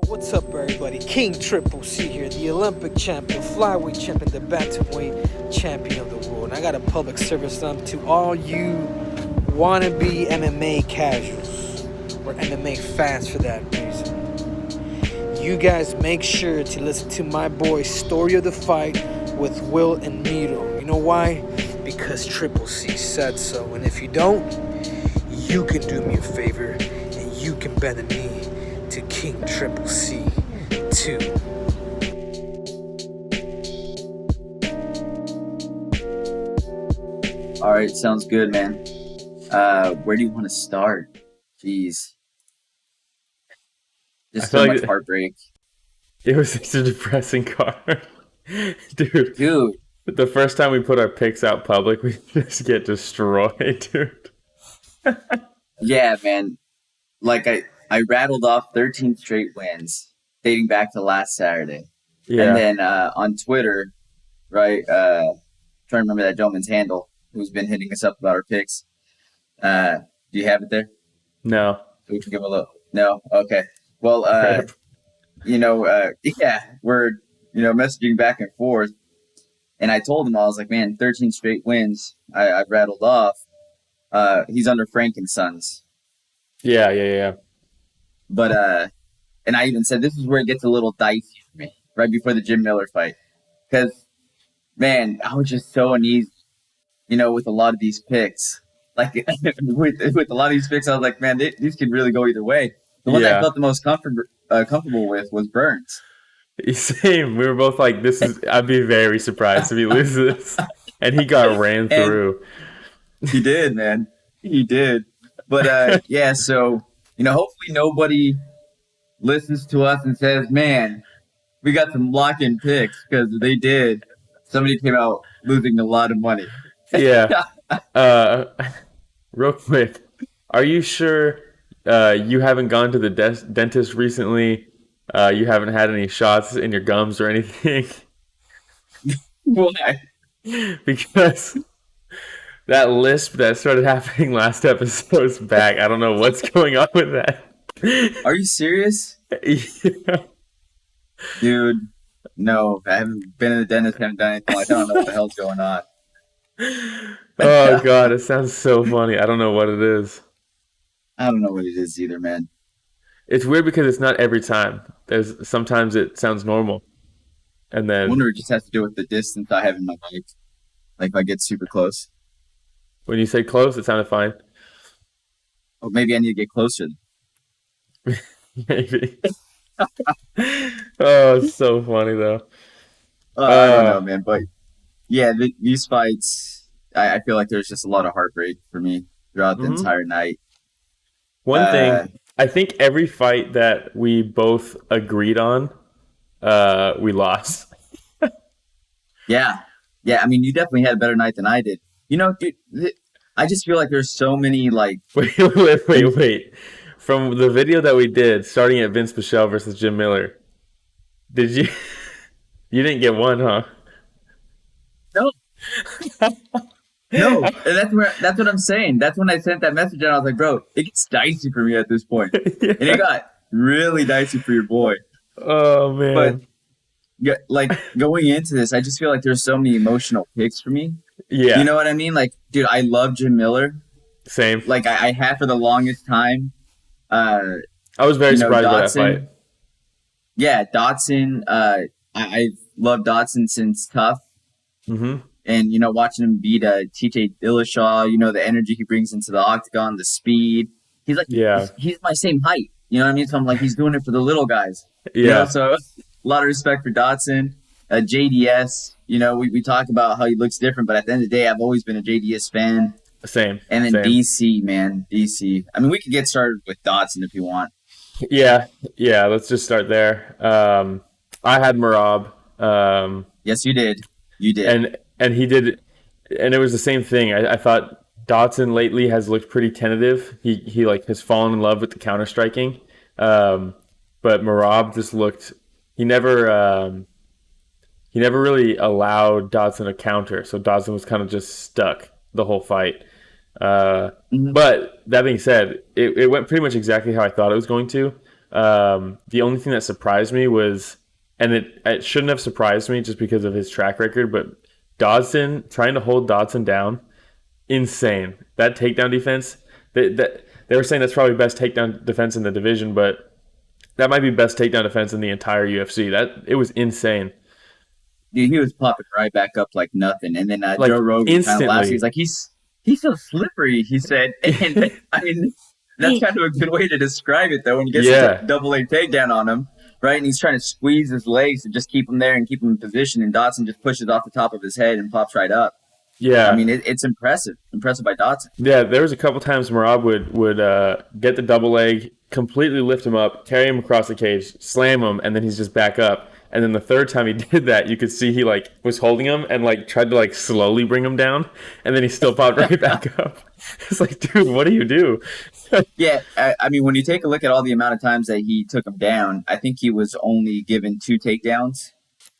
What's up, everybody? King Triple C here, the Olympic champion, flyweight champion, the bantamweight champion of the world. And I got a public service announcement to all you wannabe MMA casuals or MMA fans for that reason. You guys make sure to listen to my boy Story of the Fight with Will and Miro. You know why? Because Triple C said so. And if you don't, you can do me a favor and you can bend the knee to King Triple C 2. All right, sounds good, man. Where do you want to start? Jeez. Just so much heartbreak. It was such a depressing card. Dude. The first time we put our picks out public, we just get destroyed, dude. Yeah, man. Like, I rattled off 13 straight wins dating back to last Saturday. Yeah. And then on Twitter, right, trying to remember that gentleman's handle who's been hitting us up about our picks. Do you have it there? No. So we can give a look. No? Okay. Well, yeah, we're, messaging back and forth. And I told him, I was like, man, 13 straight wins I rattled off. He's under Frank and Sons. Yeah. But, and I even said, this is where it gets a little dicey for me, right before the Jim Miller fight. Because, man, I was just so uneasy, with a lot of these picks. Like, with a lot of these picks, I was like, man, these could really go either way. The one that I felt the most comfortable with was Burns. Same. We were both like, I'd be very surprised if he loses. And he got ran through. He did, man. He did. But, yeah, so, hopefully nobody listens to us and says, man, we got some lock-in picks, because they did. Somebody came out losing a lot of money. Yeah. Real quick, are you sure you haven't gone to the dentist recently? You haven't had any shots in your gums or anything? Why? Because that lisp that started happening last episode is back. I don't know what's going on with that. Are you serious? Yeah. Dude, no. I haven't been in the dentist, haven't done anything. I don't know what the hell's going on. Oh, God, it sounds so funny. I don't know what it is. I don't know what it is either, man. It's weird because it's not every time. Sometimes it sounds normal. And then I wonder if it just has to do with the distance I have in my mic. Like if I get super close. When you say close, it sounded fine. Oh, maybe I need to get closer. Maybe. Oh, it's so funny though. I don't know, man. But yeah, these fights, I feel like there's just a lot of heartbreak for me throughout the entire night. One thing, I think every fight that we both agreed on, we lost. Yeah. I mean, you definitely had a better night than I did. Dude, I just feel like there's so many, like... Wait. From the video that we did, starting at Vince Pichel versus Jim Miller, did you... You didn't get one, huh? No. No, that's what I'm saying. That's when I sent that message and I was like, bro, it gets dicey for me at this point. Yeah. And it got really dicey for your boy. Oh, man. But like going into this, I just feel like there's so many emotional picks for me. Yeah. You know what I mean? Like, dude, I love Jim Miller. Same. Like I had for the longest time. I was very surprised by that fight. Yeah, Dodson. I've loved Dodson since Tough. Mm-hmm. And, watching him beat TJ Dillashaw, the energy he brings into the octagon, the speed. He's like, he's my same height. You know what I mean? So I'm like, he's doing it for the little guys. Yeah. So a lot of respect for Dodson. JDS, we talk about how he looks different, but at the end of the day, I've always been a JDS fan. Same. And then DC, man. DC. I mean, we could get started with Dodson if you want. Yeah. Let's just start there. I had Merab. Yes, you did. You did. And he did, and it was the same thing. I thought Dodson lately has looked pretty tentative. He like has fallen in love with the counter striking. But Merab just looked. He never really allowed Dodson to counter. So Dodson was kind of just stuck the whole fight. But that being said, it went pretty much exactly how I thought it was going to. The only thing that surprised me was, and it shouldn't have surprised me just because of his track record, but Dodson, trying to hold Dodson down, insane. That takedown defense, they were saying that's probably best takedown defense in the division, but that might be best takedown defense in the entire UFC. It was insane. Dude, he was popping right back up like nothing. And then Like, Joe Rogan kind instantly. of laughed. He's like, he's so slippery, he said. And I mean, that's kind of a good way to describe it, though, when he gets Yeah. a double leg takedown on him, right? And he's trying to squeeze his legs to just keep him there and keep him in position. And Dodson just pushes off the top of his head and pops right up. Yeah. I mean, it's impressive. Impressive by Dodson. Yeah, there was a couple times Marab would get the double leg, completely lift him up, carry him across the cage, slam him, and then he's just back up. And then the third time he did that, you could see he like was holding him and like tried to like slowly bring him down, and then he still popped right back up. It's like, dude, what do you do? Yeah, I mean, when you take a look at all the amount of times that he took him down, I think he was only given 2 takedowns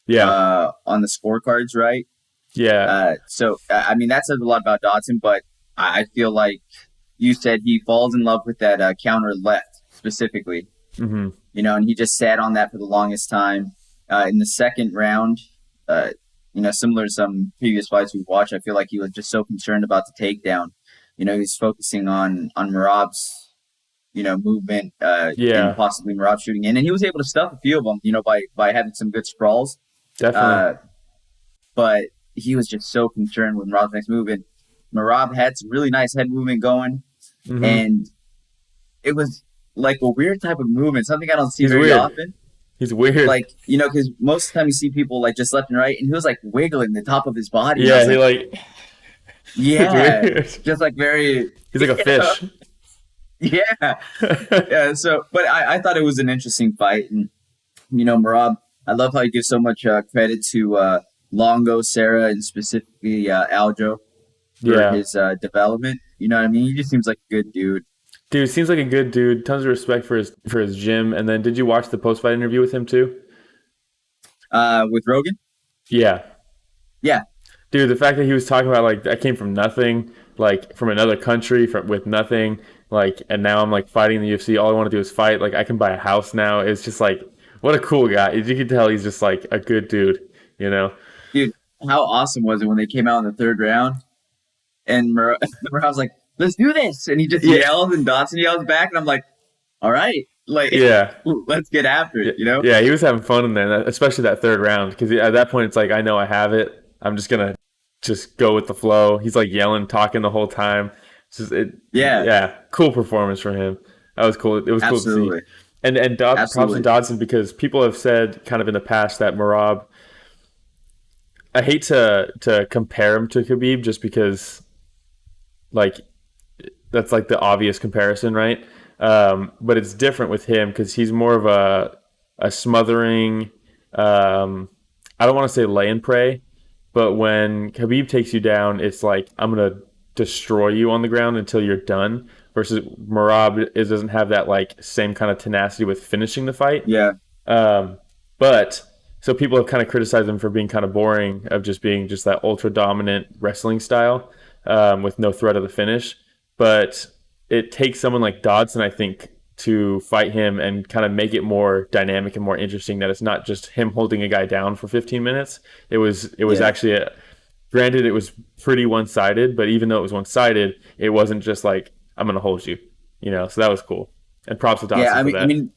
Yeah, on the scorecards, right? yeah, I mean, that says a lot about Dodson, but I feel like you said he falls in love with that counter left specifically, hmm and he just sat on that for the longest time. In the second round, similar to some previous fights we've watched, I feel like he was just so concerned about the takedown. He was focusing on Merab's, movement, Yeah. and possibly Merab shooting in, and he was able to stuff a few of them, by having some good sprawls. definitely. But he was just so concerned with Merab's next move. And Merab had some really nice head movement going. Mhm. And it was like a weird type of movement, something I don't see He's very weird. often. He's weird. Like, because most of the time you see people like just left and right, and he was like wiggling the top of his body. yeah, And I he was like yeah, weird. just like very, He's like a fish. yeah. Yeah, but I thought it was an interesting fight. And, Merab, I love how he gives so much credit to Longo, Sarah, and specifically Aljo for Yeah. his development. You know what I mean? He just seems like a good dude. Dude, seems like a good dude. Tons of respect for his gym. And then, did you watch the post fight interview with him too? With Rogan? Yeah. Yeah. Dude, the fact that he was talking about like I came from nothing, like from another country with nothing, like, and now I'm like fighting in the UFC. All I want to do is fight. Like I can buy a house now. It's just like, what a cool guy. You can tell he's just like a good dude. Dude, how awesome was it when they came out in the third round and Merab's like, let's do this. And he just yells and Dodson yells back. And I'm like, all right, like, Yeah. let's get after it, Yeah, he was having fun in there, especially that third round. Because at that point, it's like, I know I have it. I'm just gonna just go with the flow. He's like yelling, talking the whole time. Yeah, cool performance from him. That was cool. It was cool to Absolutely. see. And props to Absolutely. Dodson, because people have said kind of in the past that Merab. I hate to compare him to Khabib just because, like, that's like the obvious comparison, right? But it's different with him because he's more of a smothering. I don't want to say lay and pray, but when Khabib takes you down, it's like, I'm gonna destroy you on the ground until you're done. Versus Merab doesn't have that like same kind of tenacity with finishing the fight. Yeah. But so people have kind of criticized him for being kind of boring, of just being just that ultra dominant wrestling style with no threat of the finish. But it takes someone like Dodson, I think, to fight him and kind of make it more dynamic and more interesting. That it's not just him holding a guy down for 15 minutes. It was Yeah. actually granted it was pretty one-sided, but even though it was one-sided, it wasn't just like, I'm gonna hold you, So that was cool. And props to Dodson Yeah, for that. I mean,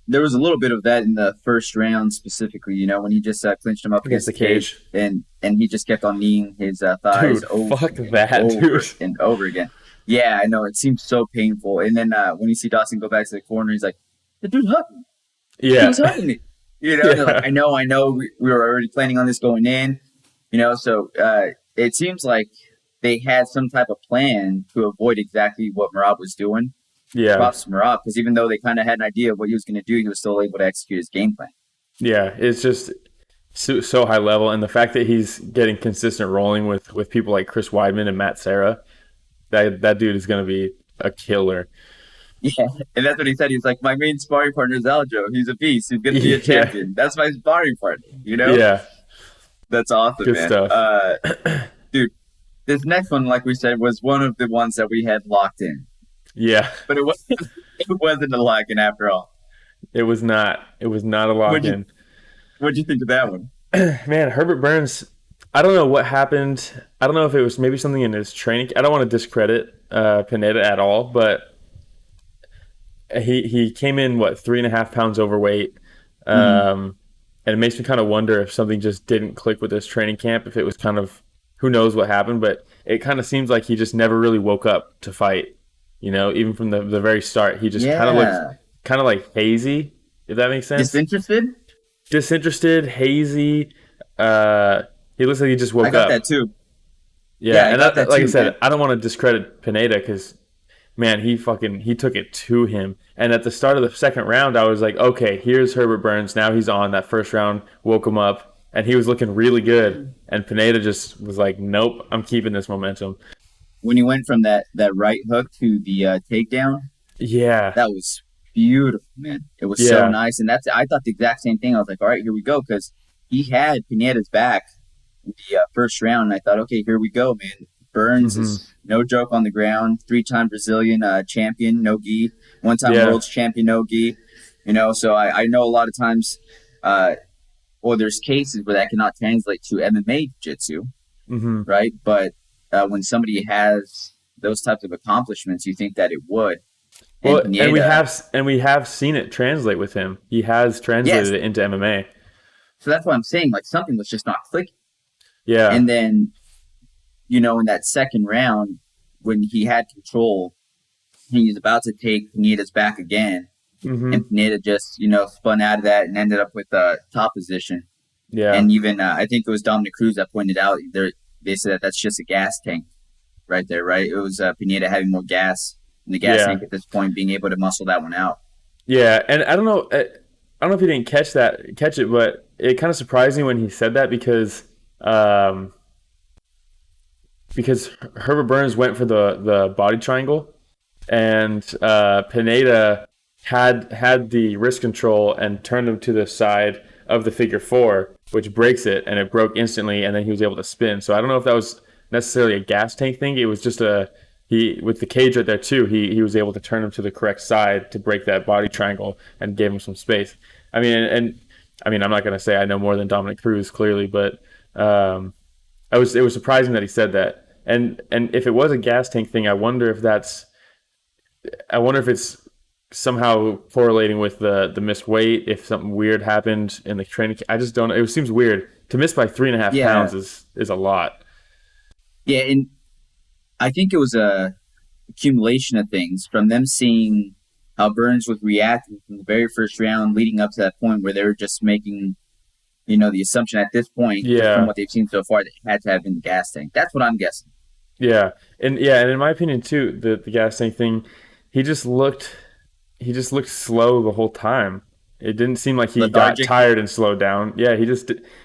there was a little bit of that in the first round specifically, when he just clinched him up Against the cage. and he just kept on kneeing his thighs Dude, fuck that, dude. and over again. Yeah, I know. It seems so painful. And then when you see Dawson go back to the corner, he's like, the dude hugged me. He Yeah. was hugging me. Yeah. They're like, I know. We were already planning on this going in. So it seems like they had some type of plan to avoid exactly what Merab was doing. Yeah. Props to Merab, because even though they kind of had an idea of what he was going to do, he was still able to execute his game plan. Yeah, it's just so high level, and the fact that he's getting consistent rolling with people like Chris Weidman and Matt Serra, that dude is going to be a killer. Yeah, and that's what he said. He's like, my main sparring partner is Aljo. He's a beast. He's going to be a champion. That's my sparring partner. Yeah, That's awesome, good man. stuff. Dude, this next one, like we said, was one of the ones that we had locked in, Yeah, but it wasn't a lock in after all. It was not. It was not a lock What'd you in. What'd you think of that one? Man, Herbert Burns. I don't know what happened. I don't know if it was maybe something in his training. I don't want to discredit Pineda at all, but he came in what 3.5 pounds overweight, Hmm. and it makes me kind of wonder if something just didn't click with this training camp. If it was kind of who knows what happened, but it kind of seems like he just never really woke up to fight. Even from the very start, he just kind of looked Yeah. kind of like hazy, if that makes sense. Disinterested? Disinterested, hazy. Uh, he looks like he just I woke got that up. too. Yeah, Yeah, I and got that like I too, man. said, I don't want to discredit Pineda because man, he took it to him. And at the start of the second round, I was like, okay, here's Herbert Burns. Now he's on. That first round woke him up, and he was looking really good. And Pineda just was like, nope, I'm keeping this momentum. When he went from that right hook to the takedown, Yeah, that was beautiful, man. It was so yeah, nice, and I thought the exact same thing. I was like, all right, here we go, because he had Pineda's back in the first round, and I thought, okay, here we go, man. Burns hmm is no joke on the ground. 3-time Brazilian champion, no gi. 1-time yeah, world's champion, no gi. So I know a lot of times, uh, well, there's cases where that cannot translate to MMA jiu-jitsu, hmm right? But when somebody has those types of accomplishments, you think that it would. And Well, Pineda, and we have seen it translate with him. He has yes. translated it into MMA. So that's what I'm saying. Like something was just not clicking. Yeah, And then, in that second round, when he had control, he was about to take Pineda's back again. hmm And Pineda just, spun out of that and ended up with top position. yeah, And even, I think it was Dominic Cruz that pointed out, they said that that's just a gas tank right there, right? It was Pineda having more gas in the gas yeah, tank at this point, being able to muscle that one out. yeah. And I don't know. I don't know if he didn't catch it, but it kind of surprised me when he said that um, because Herbert Burns went for the body triangle, and Pineda had the wrist control and turned him to the side of the figure four, which breaks it, and it broke instantly, and then he was able to spin. So I don't know if that was necessarily a gas tank thing. It was just he with the cage right there too. He was able to turn him to the correct side to break that body triangle and gave him some space. I mean, and I mean, I'm not gonna say I know more than Dominic Cruz clearly, but it was surprising that he said that. And if it was a gas tank thing, I wonder if it's somehow correlating with the missed weight. If something weird happened in the training, I just don't. It seems weird to miss by 3.5 pounds Yeah. is a lot. Yeah. And I think it was a accumulation of things from them seeing how Burns was reacting from the very first round leading up to that point where they were just making, the assumption at this point, just from Yeah, what they've seen so far, that it had to have been the gas tank. That's what I'm guessing. yeah, and in my opinion too, the gas tank thing, he just looked he just looked slow the whole time. It didn't seem like he got Lethargic. tired and slowed down. Yeah,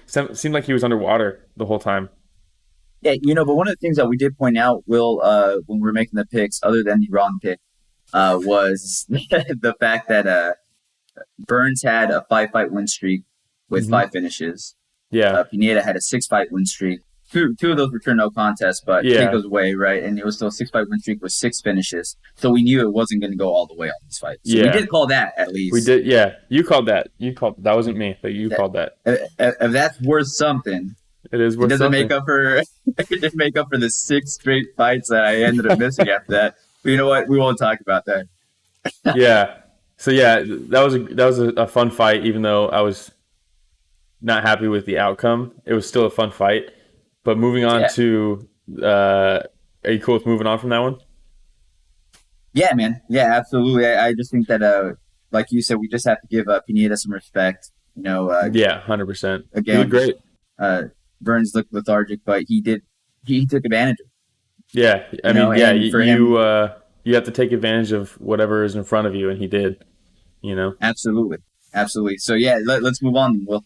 seemed like he was underwater the whole time. Yeah, but one of the things that we did point out, Will, when we were making the picks, other than the wrong pick, was the fact that Burns had a 5-fight win streak with hmm 5 finishes. Yeah, Pineda had a 6-fight win streak. Two of those returned no contest, but take yeah, those away, right? And it was still a 6-fight win streak with 6 finishes. So we knew it wasn't going to go all the way on this fight. So we yeah. did call that at We least. did. Yeah, you called that. You called that wasn't me, but you That, called that. if that's worth something, It is it worth doesn't make something. up for it didn't make up for the 6 straight fights that I ended up missing after that. But you know what? We won't talk about that. Yeah. So yeah, that was a fun fight, even though I was not happy with the outcome. It was still a fun fight. But moving on Yeah, to, uh, are you cool with moving on from that one? yeah, man. Yeah, absolutely. I just think that, like you said, we just have to give Pineda some respect. Yeah, 100%. He looked Again, great. uh, Burns looked lethargic, but he took advantage of Yeah, it, I mean, yeah, and for him, you have to take advantage of whatever is in front of you, and he did. You know. absolutely, absolutely. So yeah, let's move on. Will.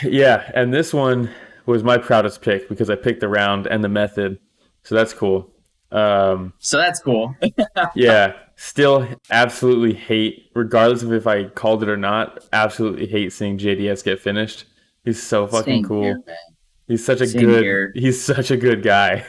Yeah, and this one was my proudest pick because I picked the round and the method, so that's cool. Um, So that's cool. yeah, still absolutely hate, regardless of if I called it or not. Absolutely hate seeing JDS get finished. He's so fucking Same here, cool. man. He's such a Same good. here. He's such a good guy.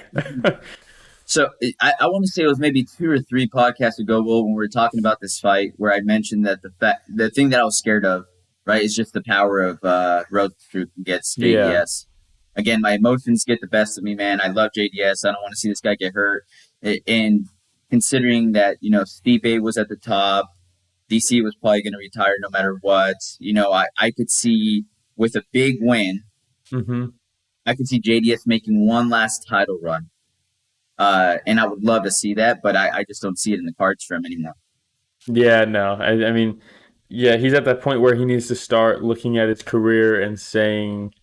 So I want to say it was maybe 2 or 3 podcasts ago, Will, when we were talking about this fight, where I mentioned that the thing that I was scared of, right, is just the power of Rosenstruck against Yeah. JDS. Again, my emotions get the best of me, man. I love JDS. I don't want to see this guy get hurt. And considering that, Stipe was at the top, DC was probably going to retire no matter what. I could see with a big win, Mm-hmm. I could see JDS making one last title run. And I would love to see that, but I just don't see it in the cards for him anymore. Yeah, no. I mean, yeah, he's at that point where he needs to start looking at his career and saying,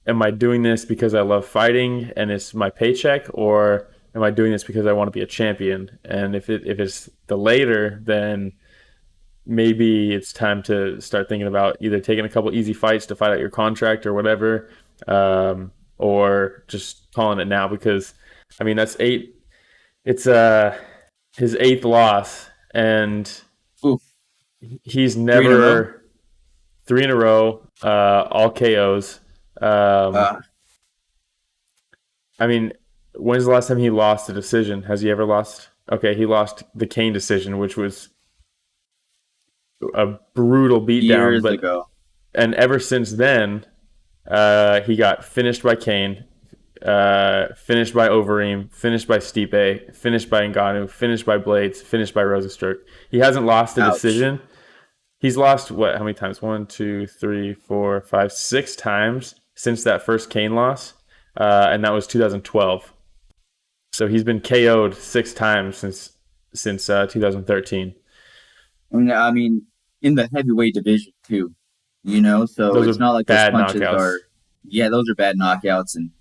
am I doing this because I love fighting and it's my paycheck, or am I doing this because I want to be a champion? And if it's the later, then maybe it's time to start thinking about either taking a couple easy fights to fight out your contract or whatever, or just calling it now, because I mean that's 8. It's his 8th loss, and Oof. he's 3 in a row? never 3 in a row, all KOs. I mean, when's the last time he lost a decision? Has he ever lost? Okay, he lost the Kane decision, which was a brutal beatdown. Years ago. And ever since then, he got finished by Kane, finished by Overeem, finished by Stipe, finished by Ngannou, finished by Blades, finished by Rosenstruck. He hasn't lost a Ouch. decision. He's lost what? How many times? 1, 2, 3, 4, 5, 6 times since that first Kane loss, and that was 2012. So he's been KO'd 6 times since 2013. I mean, in the heavyweight division too, so Those it's are not like those bad punches knockouts. are. Yeah, those are bad knockouts, and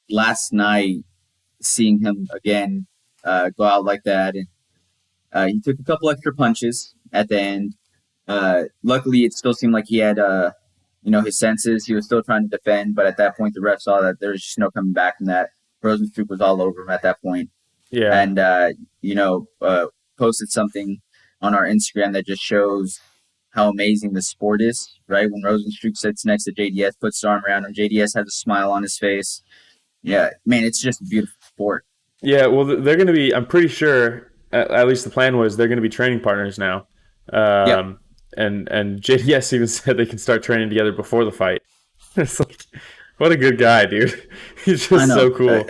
last night seeing him again go out like that, and he took a couple extra punches at the end. Luckily, it still seemed like he had his senses. He was still trying to defend, but at that point, the ref saw that there was just no coming back from that. Rosenstruck was all over him at that point, Yeah. and posted something on our Instagram that just shows how amazing the sport is, right? When Rosenstruck sits next to JDS, puts his arm around him, JDS has a smile on his face. Yeah, man, it's just a beautiful sport. Yeah, well, they're going to be, I'm pretty sure, at least the plan was they're going to be training partners now. Yep. And JDS even said they can start training together before the fight. It's like, what a good guy, dude. He's I just know. so cool.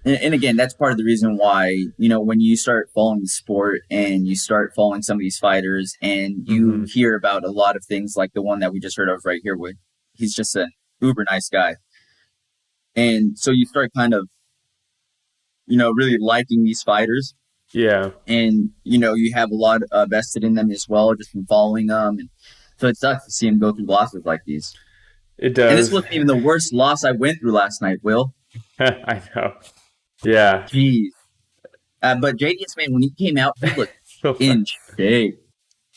And again, that's part of the reason why, when you start following the sport and you start following some of these fighters and you hear about a lot of things like the one that we just heard of right here with, he's just an uber nice guy. And so you start kind of, really liking these fighters. Yeah. And, you have a lot vested in them as well, just from following them. And so it sucks to see him go through losses like these. It does. And this wasn't even the worst loss I went through last night, Will. I know. Yeah. Jeez. But JDS, man, when he came out, he looked in shape.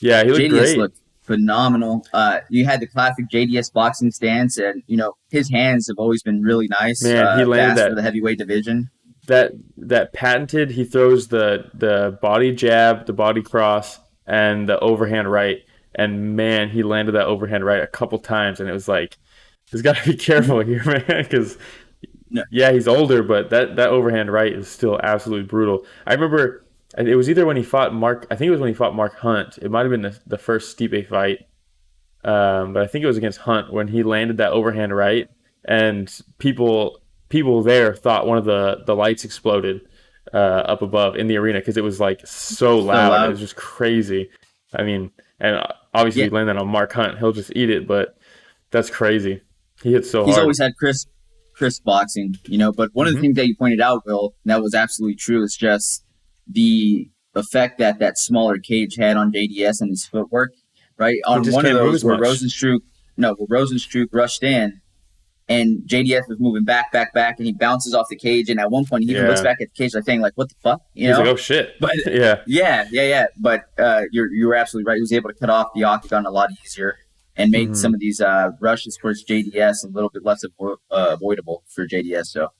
Yeah, he looked JDS great. looked phenomenal. You had the classic JDS boxing stance, and, his hands have always been really nice. Man, he landed fast that. for the heavyweight division. That patented, he throws the body jab, the body cross, and the overhand right. And, man, he landed that overhand right a couple times, and it was like, he's got to be careful here, man, because... No. Yeah, he's older, but that overhand right is still absolutely brutal. I remember it was either when he fought Mark. I think it was when he fought Mark Hunt. It might have been the first Stipe fight, but I think it was against Hunt when he landed that overhand right, and people there thought one of the lights exploded up above in the arena because it was like so loud. It was just crazy. I mean, and obviously he landed on Mark Hunt. He'll just eat it, but that's crazy. He hits so hard. He's always had crisp boxing, but one of the things that you pointed out, Will, that was absolutely true, is just the effect that smaller cage had on JDS and his footwork, right? On one of those where Rosenstruck rushed in and JDS was moving back, and he bounces off the cage, and at one point he even looks back at the cage like saying, like, what the fuck? He's like, oh shit. But yeah. But you're absolutely right. He was able to cut off the octagon a lot easier and made some of these rushes towards JDS a little bit less avoidable for JDS. So,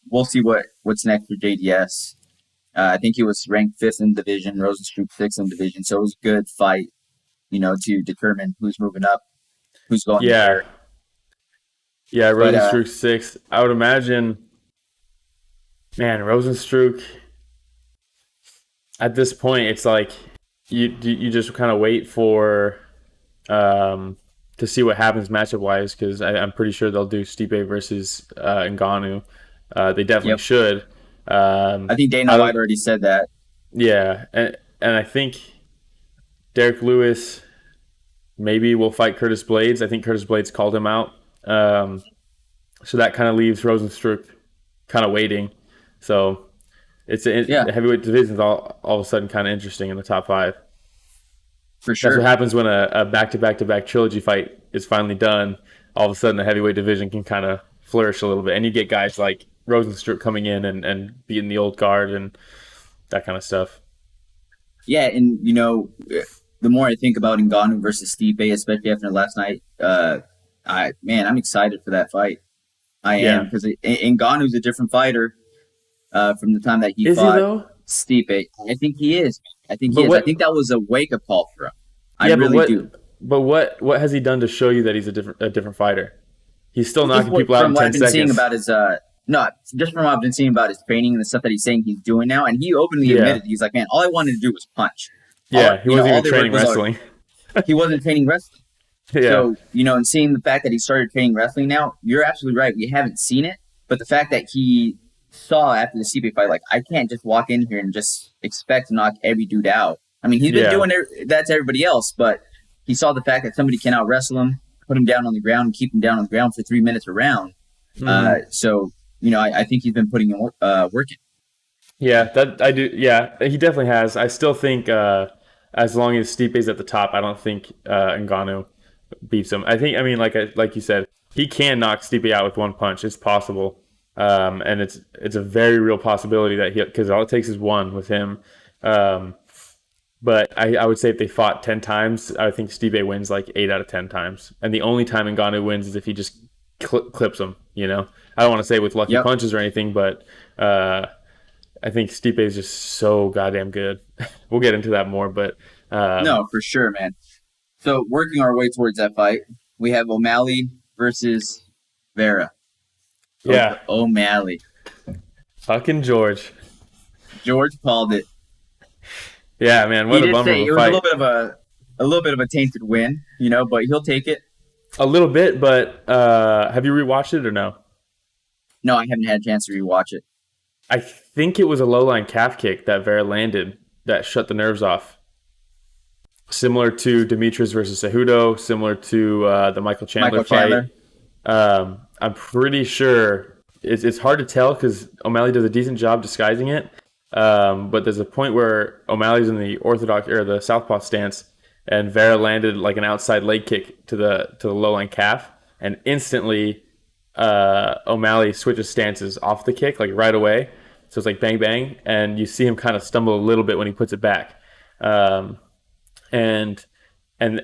we'll see what's next for JDS. I think he was ranked 5th in the division, Rosenstruck 6th in the division. So it was a good fight, to determine who's moving up, who's going there. Yeah, But Rosenstruck 6. I would imagine, man, Rosenstruck. At this point, it's like you just kind of wait for to see what happens matchup wise because I'm pretty sure they'll do Stipe versus Ngannou. They definitely yep, should. I think Dana I White don't. already said that Yeah, and I think Derek Lewis maybe will fight Curtis Blades. I think Curtis Blades called him out. So that kind of leaves Rosenstruck kind of waiting. So yeah, the heavyweight division is all of a sudden kind of interesting in the top five. for That's what sure. happens when a back-to-back-to-back trilogy fight is finally done. All of a sudden, the heavyweight division can kind of flourish a little bit, and you get guys like Rosenstruck coming in and beating the old guard and that kind of stuff. Yeah, and the more I think about Ngannou versus Stipe, especially after last night, I'm excited for that fight. I am Yeah, because Ngannou's a different fighter from the time that he is he fought though? Stipe. I think he is. I think he But is. I what? think that was a wake up call for him. I Yeah, but really do. what has he done to show you that he's a different fighter? He's still Just knocking people out from in what 10 I've been seeing seconds. about his no, just from what I've been seeing about his training and the stuff that he's saying he's doing now, and he openly Yeah, admitted he's like, man, all I wanted to do was punch. yeah, he wasn't All even they worked training was wrestling. he wasn't training wrestling. Yeah, So, and seeing the fact that he started training wrestling now, you're absolutely right. We haven't seen it, but the fact that he saw after the CP fight, like, I can't just walk in here and just expect to knock every dude out. I mean, he's been yeah, doing that to everybody else, but he saw the fact that somebody can out wrestle him, put him down on the ground, and keep him down on the ground for 3 minutes a round. hmm So, I think he's been putting in work in. yeah. That I do. Yeah, he definitely has. I still think as long as Stipe's at the top, I don't think Ngannou beats him. I mean, like you said, he can knock Stipe out with one punch. It's possible, and it's a very real possibility that because all it takes is one with him. Um, but I would say if they fought 10 times, I think Stipe wins like 8 out of 10 times. And the only time Ngannou wins is if he just clips him, I don't want to say with lucky Yep. punches or anything, but I think Stipe is just so goddamn good. We'll get into that more, but No, for sure, man. So, working our way towards that fight, we have O'Malley versus Vera. yeah, O'Malley. fucking George. George called it. Yeah, man, He what a did bummer say of it a was fight. a little bit of a tainted win, but he'll take it. A little bit, but have you rewatched it or no? No, I haven't had a chance to rewatch it. I think it was a low line calf kick that Vera landed that shut the nerves off. Similar to Demetrius versus Cejudo, similar to the Michael Chandler Michael Chandler. fight. I'm pretty sure it's hard to tell because O'Malley does a decent job disguising it. But there's a point where O'Malley's in the orthodox or the southpaw stance, and Vera landed like an outside leg kick to the low line calf, and instantly O'Malley switches stances off the kick like right away. So it's like bang bang, and you see him kind of stumble a little bit when he puts it back. And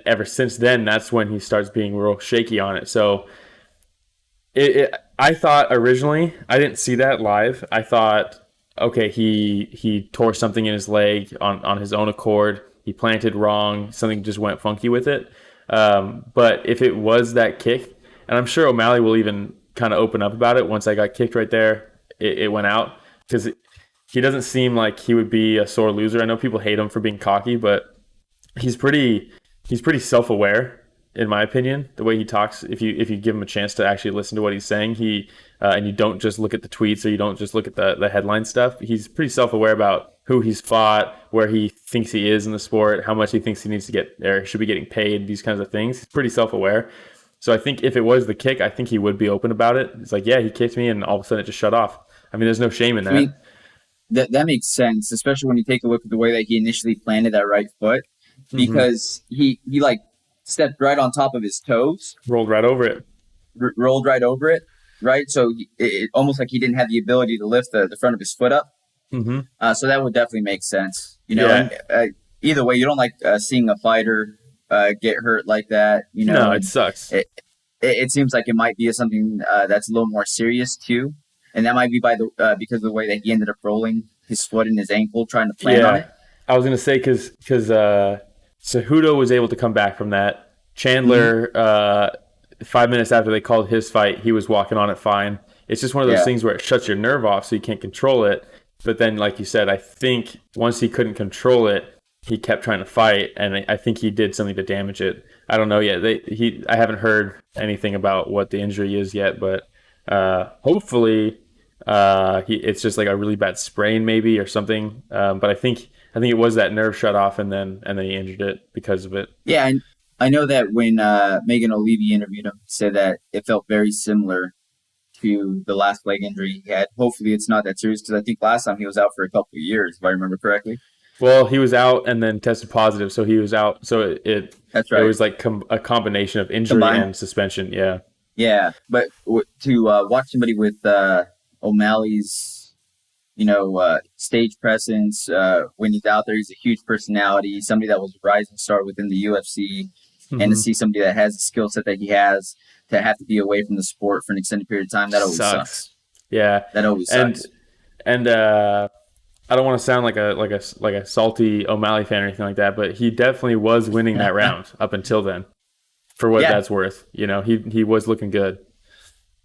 ever since then, that's when he starts being real shaky on it. So I thought originally, I didn't see that live. I thought, okay, he tore something in his leg on his own accord. He planted wrong. Something just went funky with it. But if it was that kick, and I'm sure O'Malley will even kind of open up about it once I got kicked right there, it went out. Because he doesn't seem like he would be a sore loser. I know people hate him for being cocky, but he's pretty self-aware in my opinion. The way he talks, if you give him a chance to actually listen to what he's saying, and you don't just look at the tweets or you don't just look at the headline stuff. He's pretty self-aware about who he's fought, where he thinks he is in the sport, how much he thinks he needs to get or should be getting paid. These kinds of things. He's pretty self-aware. So I think if it was the kick, I think he would be open about it. It's like, yeah, he kicked me, and all of a sudden it just shut off. I mean, there's no shame in that. I mean, that makes sense, especially when you take a look at the way that he initially planted that right foot, because he like stepped right on top of his toes, Rolled right over it. rolled right over it, right? So it almost like he didn't have the ability to lift the front of his foot up. Mm-hmm. So that would definitely make sense, Yeah. And, either way, you don't like seeing a fighter get hurt like that, No, it and sucks. it seems like it might be something that's a little more serious too. And that might be because of the way that he ended up rolling his foot and his ankle trying to plan on it. I was gonna say because Cejudo was able to come back from that. Chandler 5 minutes after they called his fight, he was walking on it fine. It's just one of those Yeah. things where it shuts your nerve off, so you can't control it. But then, like you said, I think once he couldn't control it, he kept trying to fight, and I think he did something to damage it. I don't know yet. I haven't heard anything about what the injury is yet, but hopefully it's just like a really bad sprain maybe or something. But I think it was that nerve shut off, and then he injured it because of it. Yeah, and I know that when Megan O'Leary interviewed him, he said that it felt very similar to the last leg injury he had. Hopefully it's not that serious, because I think last time he was out for a couple of years, if I remember correctly. Well, he was out and then tested positive, so he was out. So That's right. it was like a combination of injury Combined. and suspension. Yeah. Yeah, but to watch somebody with O'Malley's, stage presence, when he's out there, he's a huge personality, somebody that was a rising star within the UFC, and to see somebody that has the skill set that he has, to have to be away from the sport for an extended period of time, that always sucks. Yeah. That always sucks. And I don't want to sound like a salty O'Malley fan or anything like that, but he definitely was winning that round up until then. For what that's worth, he was looking good,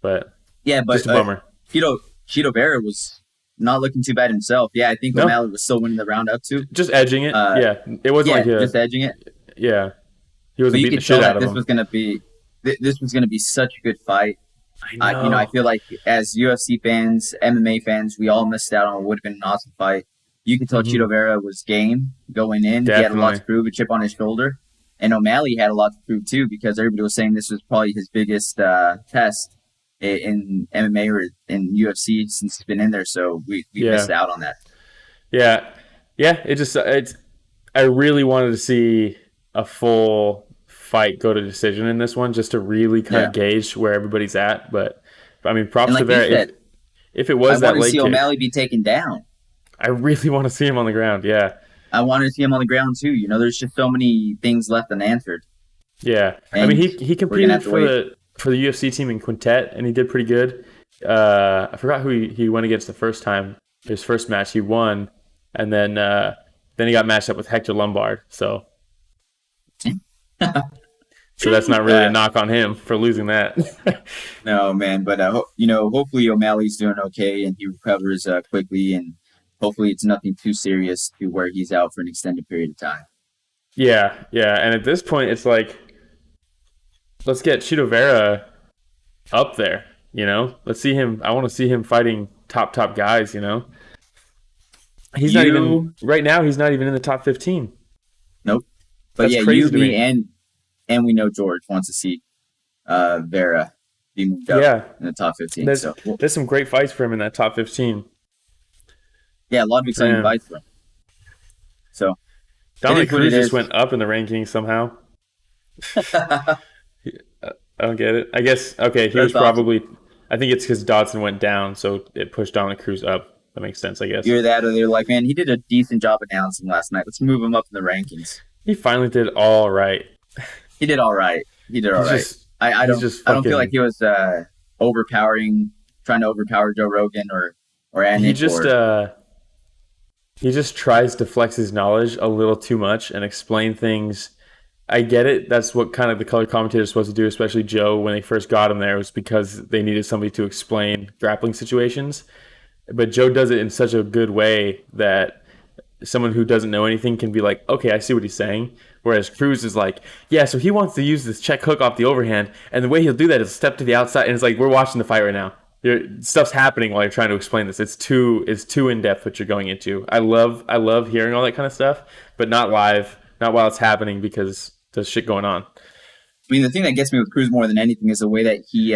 but just a bummer. Chito Vera was not looking too bad himself. Yeah, I think O'Malley was still winning the round up to. Just edging it. It wasn't just edging it. Yeah, he wasn't beating the shit out of him. This was gonna be such a good fight. I know. I feel like as UFC fans, MMA fans, we all missed out on what would have been an awesome fight. You could tell Chito Vera was game going in. Definitely. He had a lot to prove, a chip on his shoulder. And O'Malley had a lot to prove too, because everybody was saying this was probably his biggest test in MMA or in UFC since he's been in there. So we missed out on that. Yeah. I really wanted to see a full fight go to decision in this one, just to really kind of gauge where everybody's at. But I mean, props to Vera. If it was that late, I want to see O'Malley be taken down. I really want to see him on the ground. Yeah. I wanted to see him on the ground too. There's just so many things left unanswered. Yeah, and I mean he competed for the UFC team in quintet, and he did pretty good. I forgot who he went against the first time. His first match, he won, and then he got matched up with Hector Lombard. So that's not really a knock on him for losing that. No, man, but hopefully O'Malley's doing okay and he recovers quickly, and hopefully it's nothing too serious to where he's out for an extended period of time. Yeah. And at this point, it's like, let's get Chito Vera up there, Let's see him. I want to see him fighting top guys, He's not even, right now, he's not even in the top 15. Nope. But That's crazy to me. me. And we know George wants to see Vera be moved up in the top 15. There's some great fights for him in that top 15. Yeah, a lot of exciting fights for him. So Dominic Cruz just went up in the rankings somehow. I don't get it. I guess he was probably. I think it's because Dodson went down, so it pushed Dominic Cruz up. That makes sense, I guess. Either that, or they're like, man, he did a decent job announcing last night. Let's move him up in the rankings. He finally did all right. He did all right. I don't feel like he was overpowering, trying to overpower Joe Rogan or Anik. He just tries to flex his knowledge a little too much and explain things. I get it. That's what kind of the color commentator is supposed to do, especially Joe when they first got him there, was because they needed somebody to explain grappling situations. But Joe does it in such a good way that someone who doesn't know anything can be like, okay, I see what he's saying. Whereas Cruz is like, yeah, so he wants to use this check hook off the overhand, and the way he'll do that is step to the outside. And it's like, we're watching the fight right now. Stuff's happening while you're trying to explain this. It's too in depth what you're going into. I love hearing all that kind of stuff, but not live, not while it's happening, because there's shit going on. I mean, the thing that gets me with Cruz more than anything is the way that he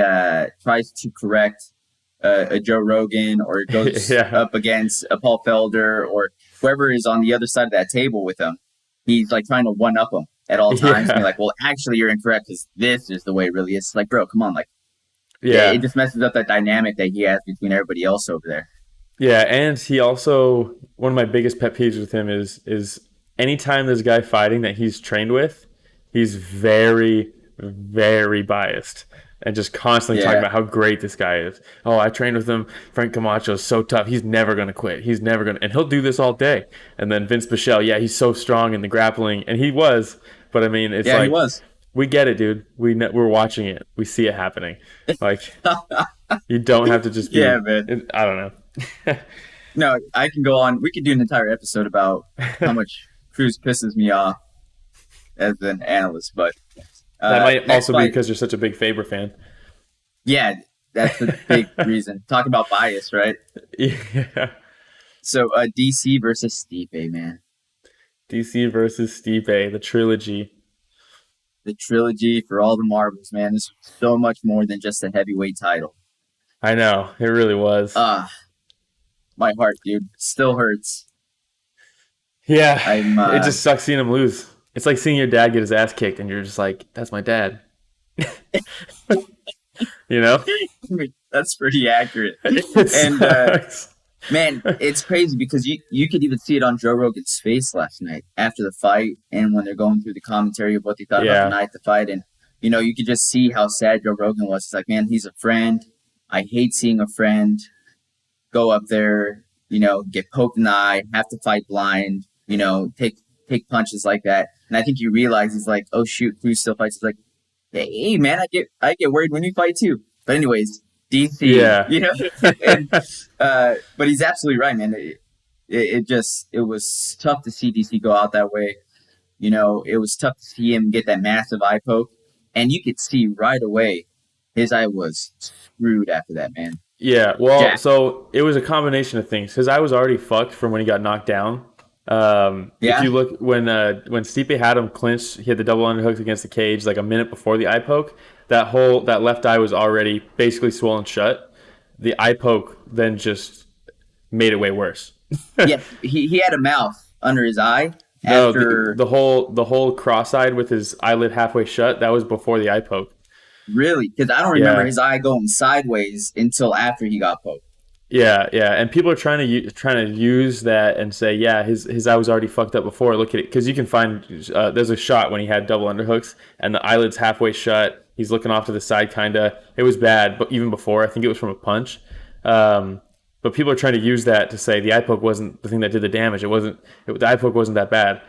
tries to correct a Joe Rogan, or goes up against a Paul Felder, or whoever is on the other side of that table with him. He's like trying to one up him at all times. And be like, well, actually, you're incorrect, because this is the way it really is. It's like, bro, come on, like. Yeah, it just messes up that dynamic that he has between everybody else over there. Yeah, and he also, one of my biggest pet peeves with him is anytime there's a guy fighting that he's trained with, he's very, very biased and just constantly talking about how great this guy is. Oh, I trained with him. Frank Camacho is so tough. He's never going to quit. He's never going to, and he'll do this all day. And then Vince Pichel, he's so strong in the grappling, and he was, but I mean, it's like, he was. We get it, dude. We're watching it. We see it happening. Like you don't have to just be. Yeah, man. I don't know. No, I can go on. We could do an entire episode about how much Cruz pisses me off as an analyst, but That might next also be fight- because you're such a big Faber fan. yeah, that's the big reason. Talk about bias, right? Yeah. So DC versus Stipe, man. DC versus Stipe, the trilogy. The trilogy for all the marbles, man. This was so much more than just a heavyweight title. I know it really was. My heart, dude, still hurts. Yeah, I'm, it just sucks seeing him lose. It's like seeing your dad get his ass kicked, and you're just like, "That's my dad." You know, That's pretty accurate. it And, sucks. Man, it's crazy because you could even see it on Joe Rogan's face last night after the fight, and when they're going through the commentary of what they thought about the night, the fight, and you could just see how sad Joe Rogan was. It's like, man, he's a friend. I hate seeing a friend go up there, get poked in the eye, have to fight blind, take punches like that. And I think he realized he's like, oh shoot, Cruz still fights. He's like, hey man, I get worried when you fight too. But anyways, DC, but he's absolutely right, man. It was tough to see DC go out that way. It was tough to see him get that massive eye poke, and you could see right away his eye was screwed after that, man. Yeah, well, Yeah. so it was a combination of things. His eye was already fucked from when he got knocked down. Yeah. If you look when Stipe had him clinched, he had the double underhooks against the cage like a minute before the eye poke. That left eye was already basically swollen shut. The eye poke then just made it way worse. Yeah, he had a mouth under his eye No, after the whole cross-eyed with his eyelid halfway shut. That was before the eye poke. really, because I don't remember Yeah. his eye going sideways until after he got poked. Yeah, and people are trying to use that and say, yeah, his eye was already fucked up before. Look at it, because you can find there's a shot when he had double underhooks and the eyelid's halfway shut. He's looking off to the side, kinda. It was bad, but even before, I think it was from a punch. But people are trying to use that to say the eye poke wasn't the thing that did the damage. The eye poke wasn't that bad.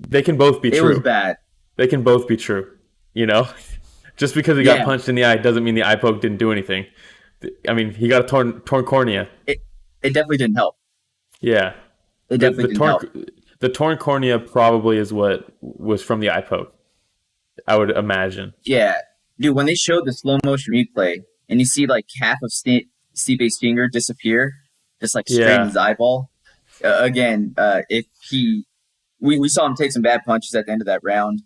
They can both be It true. was bad. They can both be true. Just because he Yeah. got punched in the eye doesn't mean the eye poke didn't do anything. I mean, he got a torn cornea. It definitely didn't help. Yeah. It definitely didn't help. The torn cornea probably is what was from the eye poke, I would imagine. Yeah, dude. When they showed the slow motion replay and you see like half of Stipe's finger disappear, just like straight in his eyeball. Again, we saw him take some bad punches at the end of that round.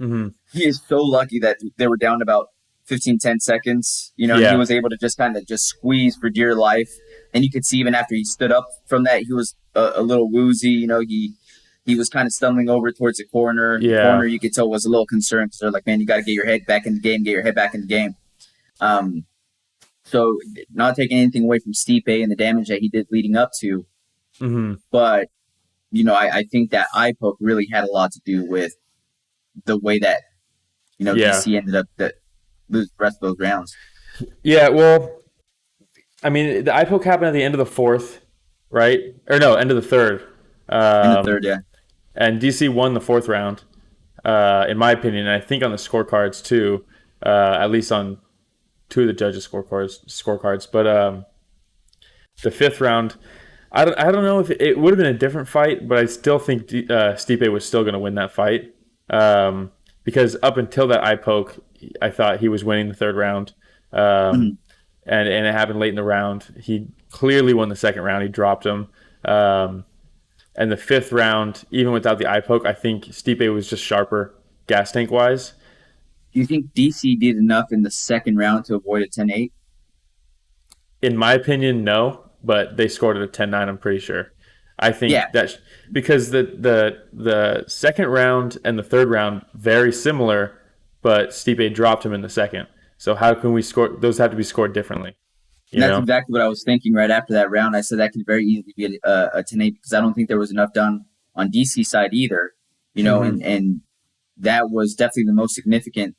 Mm-hmm. He is so lucky that they were down about 10 seconds. He was able to just kind of just squeeze for dear life. And you could see even after he stood up from that, he was a little woozy. He was kind of stumbling over towards the corner. Yeah. The corner, you could tell, was a little concerned because they're like, man, you got to get your head back in the game, get your head back in the game. So not taking anything away from Stipe and the damage that he did leading up to. Mm-hmm. But, I think that eye poke really had a lot to do with the way that, DC ended up lose the rest of those rounds. Yeah, well, I mean, the eye poke happened at the end of the fourth, right? Or no, end of the third. In the third, yeah. And DC won the fourth round, in my opinion. And I think on the scorecards too, at least on two of the judges' scorecards. But the fifth round, I don't know if it would have been a different fight, but I still think Stipe was still going to win that fight, because up until that eye poke, I thought he was winning the third round, and it happened late in the round. He clearly won the second round. He dropped him. And the fifth round, even without the eye poke, I think Stipe was just sharper gas tank wise. Do you think DC did enough in the second round to avoid a 10-8? In my opinion, no, but they scored at a 10-9, I'm pretty sure. I think that because the second round and the third round very similar, but Stipe dropped him in the second. So how can we score? Those have to be scored differently. That's exactly what I was thinking right after that round. I said that could very easily be a 10-8 because I don't think there was enough done on DC side either. And that was definitely the most significant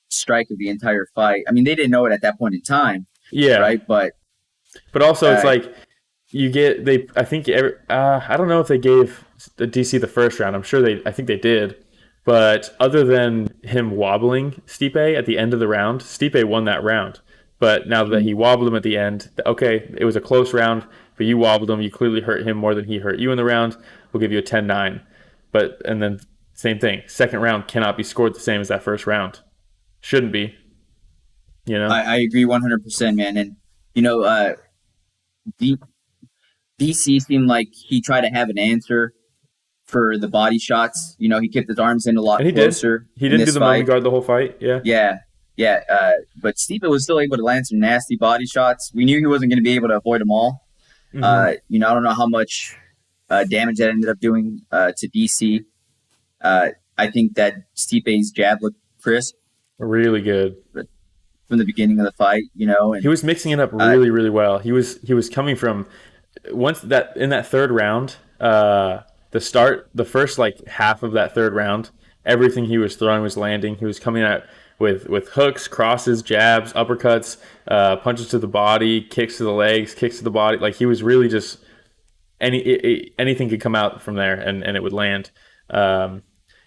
strike of the entire fight. I mean, they didn't know it at that point in time. Yeah. Right. But also it's like I think I don't know if they gave the DC the first round. I think they did. But other than him wobbling Stipe at the end of the round, Stipe won that round. But now that he wobbled him at the end, okay, it was a close round, but you wobbled him. You clearly hurt him more than he hurt you in the round. We'll give you a 10-9. And then same thing. Second round cannot be scored the same as that first round. Shouldn't be. You know? I agree 100%, man. And, DC seemed like he tried to have an answer for the body shots. He kept his arms in a lot closer. He didn't do the moment guard the whole fight. Yeah. Yeah. But Stipe was still able to land some nasty body shots. We knew he wasn't going to be able to avoid them all. Mm-hmm. I don't know how much damage that ended up doing to DC. I think that Stipe's jab looked crisp. Really good. From the beginning of the fight, and he was mixing it up really, really well. He was coming from in that third round, the first like half of that third round, everything he was throwing was landing. He was coming out with hooks, crosses, jabs, uppercuts, punches to the body, kicks to the legs, kicks to the body. Like he was really just anything could come out from there and it would land.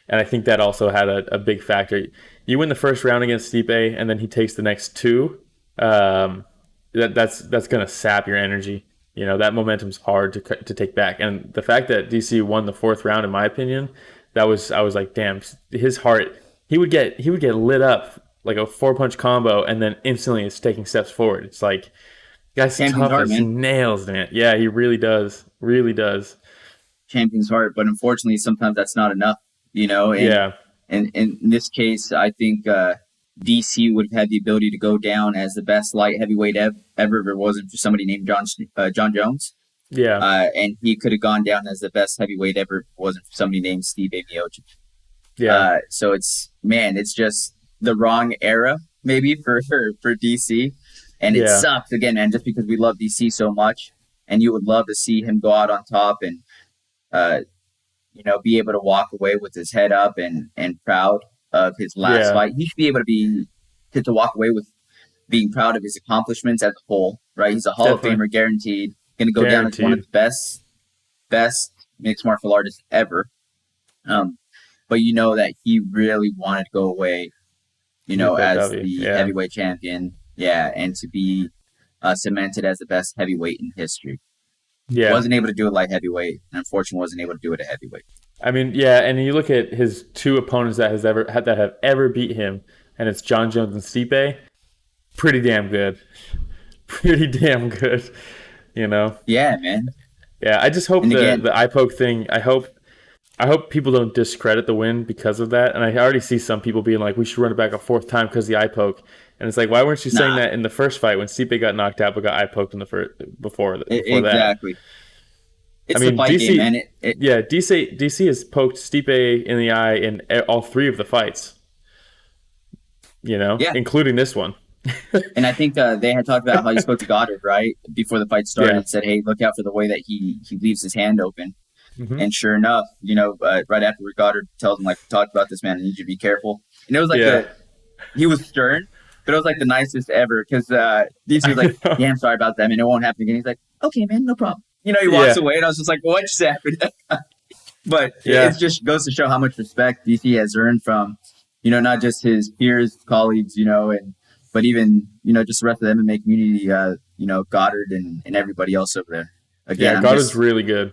And I think that also had a big factor. You win the first round against Stipe, and then he takes the next two. That's going to sap your energy. That momentum's hard to take back. And the fact that DC won the fourth round, in my opinion, I was like, damn, his heart. He would get lit up like a 4-punch combo, and then instantly it's taking steps forward. It's like, guy's tough as nails, man. Yeah, he really does. Really does. Champion's heart, but unfortunately, sometimes that's not enough. And in this case, I think DC would have had the ability to go down as the best light heavyweight ever if it wasn't for somebody named John Jones. Yeah. And he could have gone down as the best heavyweight ever if it wasn't for somebody named Stipe Miocic. Yeah. So it's just the wrong era maybe for DC. And it sucks, again, man, just because we love DC so much. And you would love to see him go out on top and be able to walk away with his head up and proud of his last fight. He should be able to walk away with being proud of his accomplishments as a whole, right? He's a Hall of Famer, guaranteed. Going to go down as one of the best mixed martial artists ever. But that he really wanted to go away, as the heavyweight champion. Yeah, and to be cemented as the best heavyweight in history. Yeah. Wasn't able to do it light heavyweight, and unfortunately wasn't able to do it at heavyweight. I mean, yeah, and you look at his two opponents that have ever beat him, and it's John Jones and Stipe. Pretty damn good. Pretty damn good. Yeah, man. Yeah, I just hope the eye poke thing. I hope people don't discredit the win because of that. And I already see some people being like, we should run it back a fourth time because the eye poke. And it's like, why weren't you saying that in the first fight when Stipe got knocked out but got eye poked in the first before that? Exactly. It's the fight game, man. DC has poked Stipe in the eye in all three of the fights. Including this one. And I think they had talked about how he spoke to Goddard right before the fight started and said, "Hey, look out for the way that he leaves his hand open." Mm-hmm. And sure enough, right after Goddard tells him, like, we talked about this, man, I need you to be careful. And it was like he was stern, but it was like the nicest ever because DC was like, "Yeah, I'm sorry about that, man. It won't happen again." He's like, "Okay, man, no problem." He walks away, and I was just like, "What just happened?" But it just goes to show how much respect DC has earned from, not just his peers, colleagues, but even, just the rest of the MMA community, Goddard and everybody else over there. Again, Goddard's really good.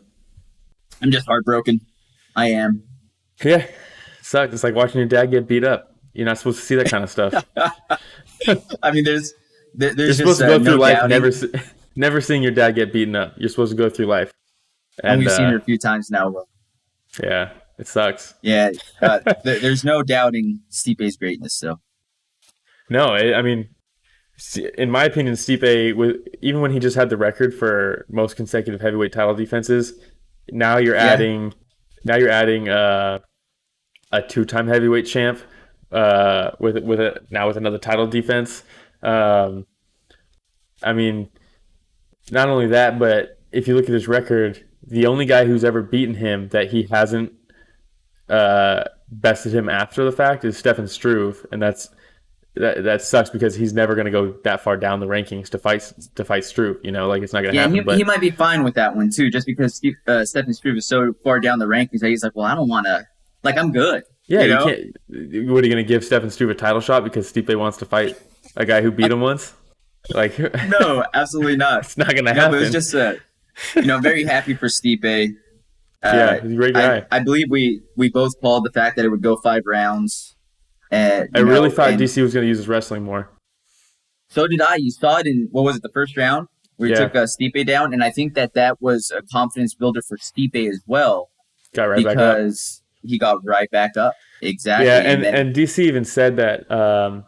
I'm just heartbroken. I am. Yeah, it sucks. It's like watching your dad get beat up. You're not supposed to see that kind of stuff. I mean, there's you're supposed to go through life never seeing your dad get beaten up. You're supposed to go through life. And we've seen it a few times now. Yeah, it sucks. Yeah, there's no doubting Stipe's greatness, though. No, I mean, in my opinion, Stipe, even when he just had the record for most consecutive heavyweight title defenses, now you're adding a two-time heavyweight champ with another title defense. I mean, not only that, but if you look at his record, the only guy who's ever beaten him that he hasn't bested him after the fact is Stefan Struve, and that sucks because he's never going to go that far down the rankings to fight Struve. It's not going to happen. He might be fine with that one too, just because Stefan Struve is so far down the rankings that he's like, well, I don't want to. Like, I'm good. Yeah, You you know? can't. What are you going to give Stefan Struve a title shot because Stipe wants to fight a guy who beat him once? Like, No, absolutely not. it's not going to No, but it was happen. just I'm very happy for Stipe. Yeah, he's a great guy. I believe we both called the fact that it would go 5 rounds. I really thought DC was going to use his wrestling more. So did I. You saw it in, what was it, the first round? Where he took Stipe down. And I think that was a confidence builder for Stipe as well. Got right back up. Because he got right back up. Exactly. Yeah, and DC even said that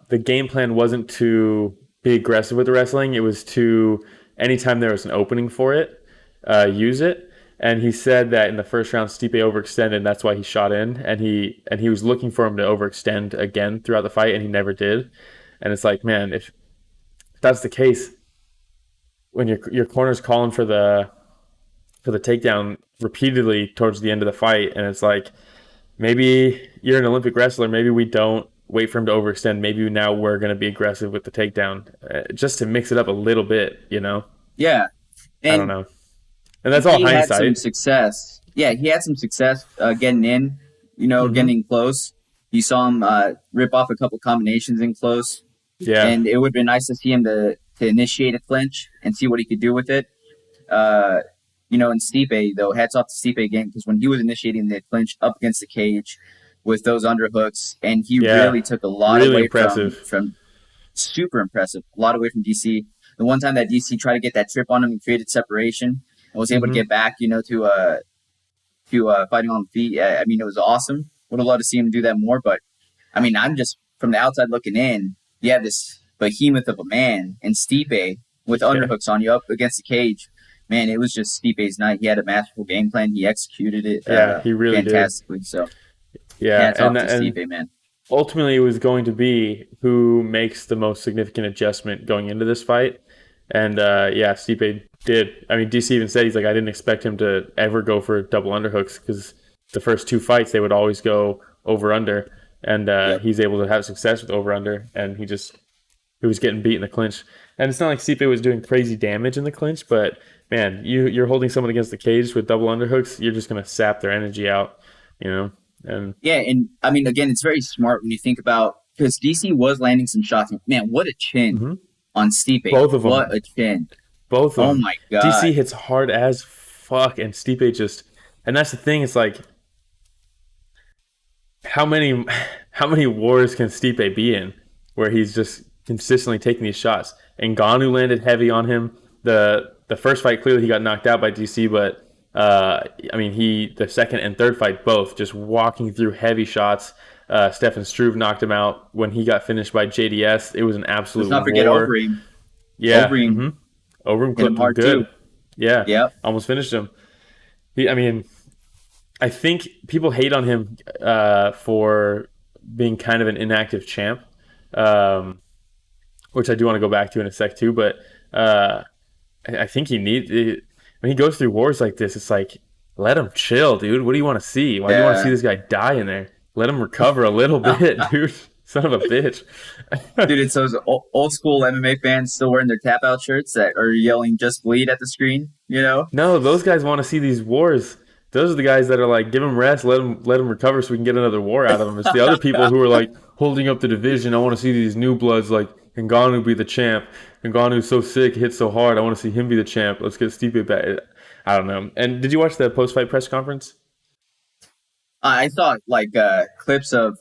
the game plan wasn't to be aggressive with the wrestling. It was to, anytime there was an opening for it, use it. And he said that in the first round, Stipe overextended, and that's why he shot in. And he was looking for him to overextend again throughout the fight, and he never did. And it's like, man, if that's the case, when your corner's calling for the takedown repeatedly towards the end of the fight, and it's like, maybe you're an Olympic wrestler, maybe we don't wait for him to overextend. Maybe now we're going to be aggressive with the takedown, just to mix it up a little bit, you know? Yeah. I don't know. And that's all he hindsight. Had some success. Yeah, he had some success getting in, getting close. You saw him rip off a couple combinations in close. Yeah. And it would have been nice to see him to initiate a clinch and see what he could do with it. And Stipe, though, hats off to Stipe again, because when he was initiating the clinch up against the cage with those underhooks, and he really took a lot away from super impressive, a lot away from DC. The one time that DC tried to get that trip on him and created separation and was able to get back, to fighting on the feet. I mean, it was awesome. Would have loved to see him do that more, but I mean, I'm just from the outside looking in. You have this behemoth of a man and Stipe with underhooks on you up against the cage. Man, it was just Stipe's night. He had a masterful game plan. He executed it. He really fantastically. did. So, hats off to Stipe, man. Ultimately, it was going to be who makes the most significant adjustment going into this fight. And Stipe did. I mean, DC even said, he's like, I didn't expect him to ever go for double underhooks, because the first 2 fights they would always go over under, and he's able to have success with over under, and he was getting beat in the clinch. And it's not like Stipe was doing crazy damage in the clinch, but man, you're holding someone against the cage with double underhooks, you're just gonna sap their energy out, And and I mean, again, it's very smart when you think about, because DC was landing some shots. Man, what a chin on Stipe. Both of them. What a chin. Both of them. Oh my god. DC hits hard as fuck, and Stipe just, and that's the thing. It's like, how many wars can Stipe be in where he's just consistently taking these shots? And Ngannou landed heavy on him. The first fight, clearly he got knocked out by DC, but the second and third fight, both just walking through heavy shots. Stefan Struve knocked him out when he got finished by JDS. It was an absolute war. Let's not forget Overeem. Yeah. Overeem. Overeem clipped him good. Too. Yeah. Yep. Almost finished him. I think people hate on him for being kind of an inactive champ, which I do want to go back to in a sec too. But I think he needs it. When he goes through wars like this, it's like, let him chill, dude. What do you want to see? Why do you want to see this guy die in there? Let him recover a little bit, dude. Son of a bitch. Dude, it's those old school MMA fans still wearing their tap out shirts that are yelling "Just bleed" at the screen, No, those guys want to see these wars. Those are the guys that are like, give him rest, let him recover so we can get another war out of him. It's the other people who are like holding up the division. I want to see these new bloods like Ngannou be the champ. Ngannou's so sick, hits so hard. I want to see him be the champ. Let's get Stipe back. I don't know. And did you watch the post-fight press conference? I saw clips of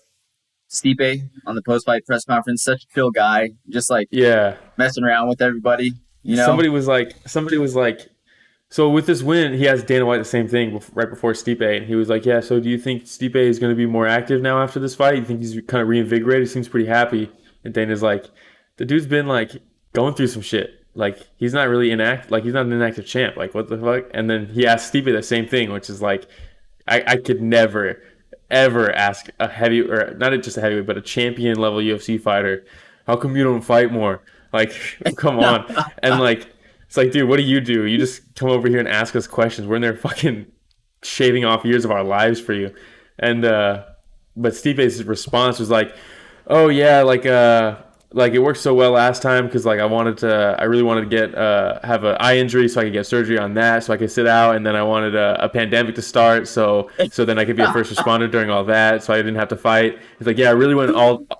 Stipe on the post-fight press conference. Such a chill guy, just messing around with everybody. Somebody was like, so with this win, he asked Dana White the same thing right before Stipe, and he was like, yeah, so do you think Stipe is going to be more active now after this fight? You think he's kind of reinvigorated? He seems pretty happy. And Dana's like, the dude's been going through some shit. He's not really he's not an inactive champ. What the fuck? And then he asked Stipe the same thing, which is I could never, ever ask a heavy, or not just a heavyweight, but a champion level UFC fighter, how come you don't fight more? Come on. And it's like, dude, what do? You just come over here and ask us questions. We're in there fucking shaving off years of our lives for you. And but Stipe's response was like, oh yeah, like it worked so well last time because like I really wanted to get have an eye injury so I could get surgery on that so I could sit out, and then I wanted a pandemic to start so then I could be a first responder during all that so I didn't have to fight. It's like, yeah, I really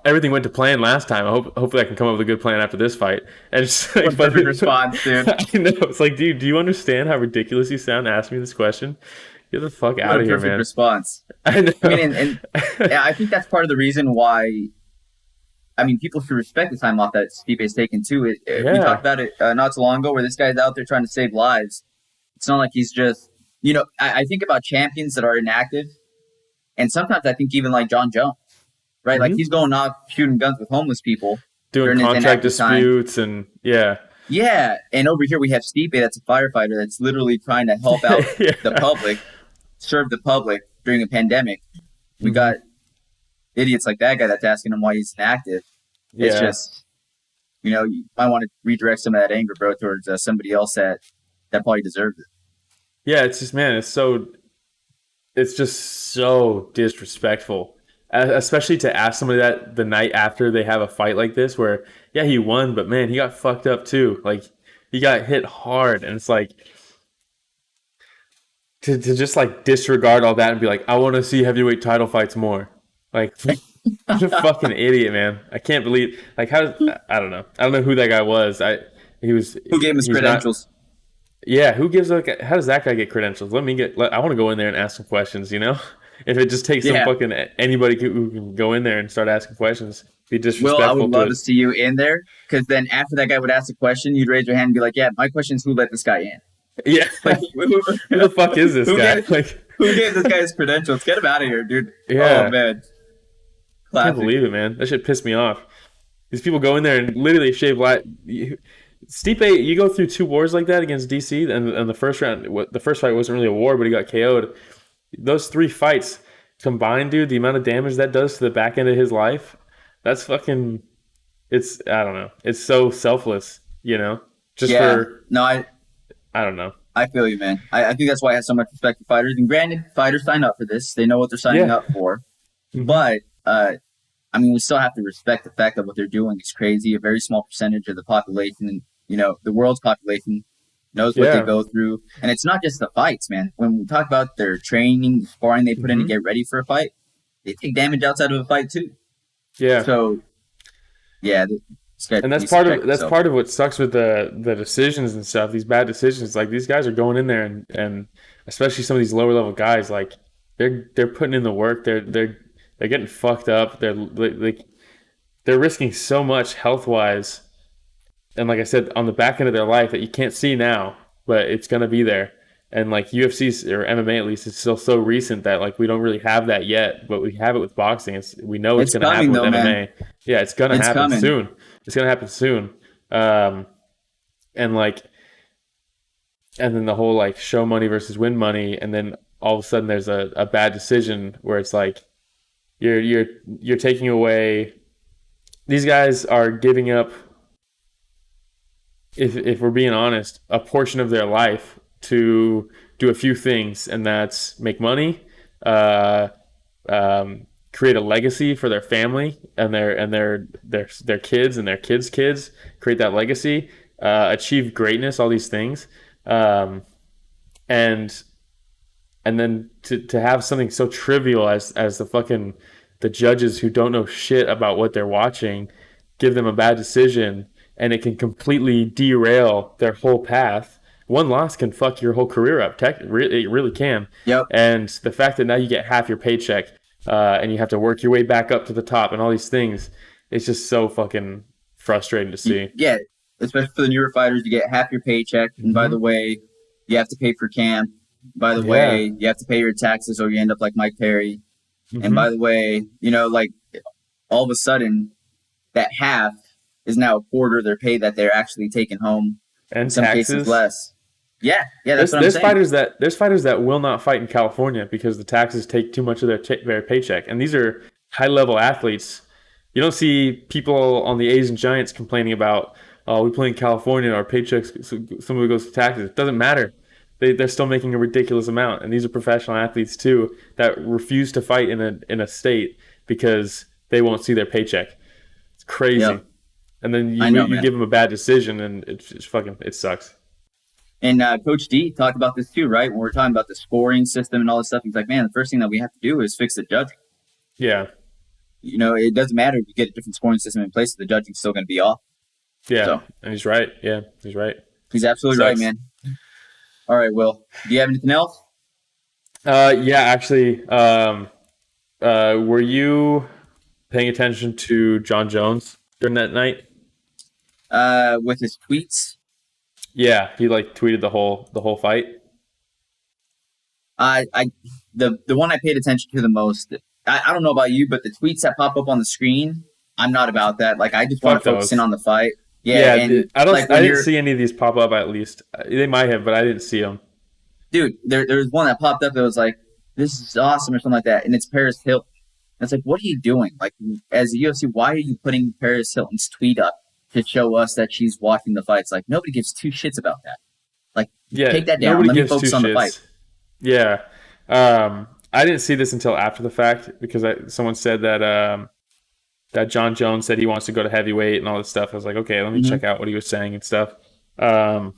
everything went to plan last time. Hopefully I can come up with a good plan after this fight. And it's like, Perfect response, dude. I know, it's like, dude, do you understand how ridiculous you sound asking me this question? Get the fuck out of here, Perfect man. response. I know. I mean, and yeah, I think that's part of the reason why. I mean, people should respect the time off that Stipe's taken too. We Yeah. talked about it not so long ago, where this guy's out there trying to save lives. It's not like he's just, I think about champions that are inactive, and sometimes I think even like John Jones, right? Like he's going off shooting guns with homeless people, doing during his contract inactive time. disputes and yeah. Yeah, and over here we have Stipe, that's a firefighter that's literally trying to help out Yeah. the public, serve the public during a pandemic. We got idiots like that guy that's asking him why he's inactive. It's Yeah. just, you might want to redirect some of that anger, bro, towards somebody else that probably deserves it. Yeah, it's just, man, it's just so disrespectful, especially to ask somebody that the night after they have a fight like this, where yeah, he won, but man, he got fucked up too. Like he got hit hard, and it's like to just like disregard all that and be like, I want to see heavyweight title fights more. Like, you're a fucking idiot, man. I can't believe like I don't know. I don't know who that guy was. Who gave him his credentials? Yeah, who gives how does that guy get credentials? I want to go in there and ask some questions, If it just takes some fucking anybody who can go in there and start asking questions, be disrespectful. Well, I would love to see you in there, because then after that guy would ask a question, you'd raise your hand and be like, yeah, my question is who let this guy in? Yeah. Like, who the fuck is this guy? Who gave this guy his credentials? Get him out of here, dude. Yeah. Oh, man. I can't believe it, man. That shit pissed me off. These people go in there and literally shave life. Stipe, you go through 2 wars like that against DC, and the first fight wasn't really a war, but he got KO'd. Those 3 fights combined, dude, the amount of damage that does to the back end of his life, that's fucking. I don't know. It's so selfless, Just for. No, I don't know. I feel you, man. I think that's why I have so much respect for fighters. And granted, fighters sign up for this; they know what they're signing up for. But we still have to respect the fact that what they're doing is crazy. A very small percentage of the population, the world's population, knows what they go through. And it's not just the fights, man. When we talk about their training, the sparring they put in to get ready for a fight, they take damage outside of a fight too. Yeah. So, yeah. And that's part of what sucks with the decisions and stuff. These bad decisions, like these guys are going in there and especially some of these lower level guys, like they're putting in the work. They're getting fucked up. They're risking so much health wise, and like I said, on the back end of their life that you can't see now, but it's gonna be there. And like UFC or MMA at least, it's still so recent that like we don't really have that yet, but we have it with boxing. We know it's gonna happen with MMA. Man. Yeah, it's gonna happen soon. It's gonna happen soon. And then the whole like show money versus win money, and then all of a sudden there's a bad decision where it's like you're taking away. These guys are giving up, if we're being honest, a portion of their life to do a few things, and that's make money, create a legacy for their family and their kids and their kids' kids, create that legacy, achieve greatness, all these things, and then to have something so trivial as the judges who don't know shit about what they're watching give them a bad decision, and it can completely derail their whole path. One loss can fuck your whole career up. It really can. Yep. And the fact that now you get half your paycheck, and you have to work your way back up to the top and all these things, it's just so fucking frustrating to see. Yeah, especially for the newer fighters, you get half your paycheck. And by the way, you have to pay for camp. By the way, you have to pay your taxes or you end up like Mike Perry. And by the way, like all of a sudden that half is now a quarter of their pay that they're actually taking home. And in some taxes. cases less. Yeah, that's what I'm saying. There's fighters that will not fight in California because the taxes take too much of their paycheck. And these are high-level athletes. You don't see people on the Asian Giants complaining about, oh, we play in California, our paychecks, some of it goes to taxes. It doesn't matter. They're still making a ridiculous amount. And these are professional athletes, too, that refuse to fight in a state because they won't see their paycheck. It's crazy. Yep. and then I know, you man. give him a bad decision, and it sucks. And Coach D talked about this too, right? When we're talking about the scoring system and all this stuff, he's like, man, the first thing that we have to do is fix the judging. Yeah, It doesn't matter if you get a different scoring system in place, the judging's still going to be off. yeah, So and he's right. Yeah, he's right. he's absolutely Sucks. right, man. All right, Will, do you have anything else? Yeah, actually, were you paying attention to John Jones during that night? With his tweets, Yeah, he like tweeted the whole fight. the one I paid attention to the most, I don't know about you, but the tweets that pop up on the screen, I'm not about that. Like, I just want Fuck to focus those. in on the fight. Yeah, and I don't. like, I when didn't you're- see any of these pop up. At least they might have, but I didn't see them. dude, there was one that popped up that was like, this is awesome or something like that, and it's Paris Hilton. And it's like, what are you doing? Like, as a UFC, why are you putting Paris Hilton's tweet up to show us that she's watching the fights? Like, nobody gives two shits about that. Like, Yeah, take that down. nobody Let me gives focus two on the shits. fight. Yeah, I didn't see this until after the fact because someone said that that John Jones said he wants to go to heavyweight and all this stuff. I was like, okay, let me Mhm. check out what he was saying and stuff. And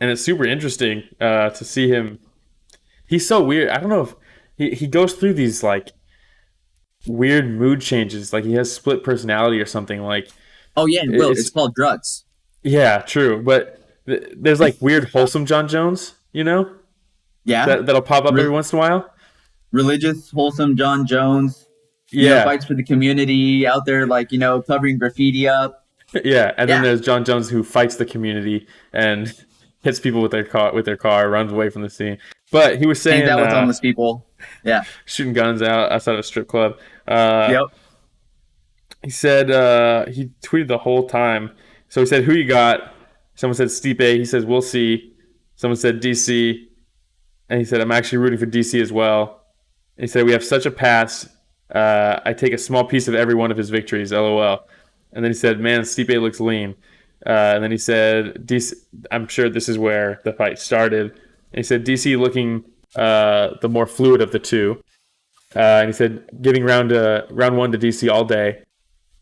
it's super interesting to see him. He's so weird. I don't know if he goes through these like weird mood changes. Like he has split personality or something. Like Oh, yeah, and Will, It's- it's called drugs. yeah, true. But there's like weird wholesome John Jones, Yeah, that'll pop up every once in a while. religious, wholesome John Jones. Yeah, Fights for the community out there, like, covering graffiti up. yeah. And then Yeah. there's John Jones who fights the community and hits people with their car, runs away from the scene. But he was saying Hangs out with homeless people. Yeah. shooting guns out outside of a strip club. Yep. He said he tweeted the whole time. So he said, "Who you got?" Someone said Stipe. He says, "We'll see." Someone said DC, and he said, "I'm actually rooting for DC as well." And he said, "We have such a pass. I take a small piece of every one of his victories. LOL." And then he said, "Man, Stipe looks lean." And then he said, DC, "I'm sure this is where the fight started." And he said, "DC looking the more fluid of the two." And he said, "Giving round one to DC all day."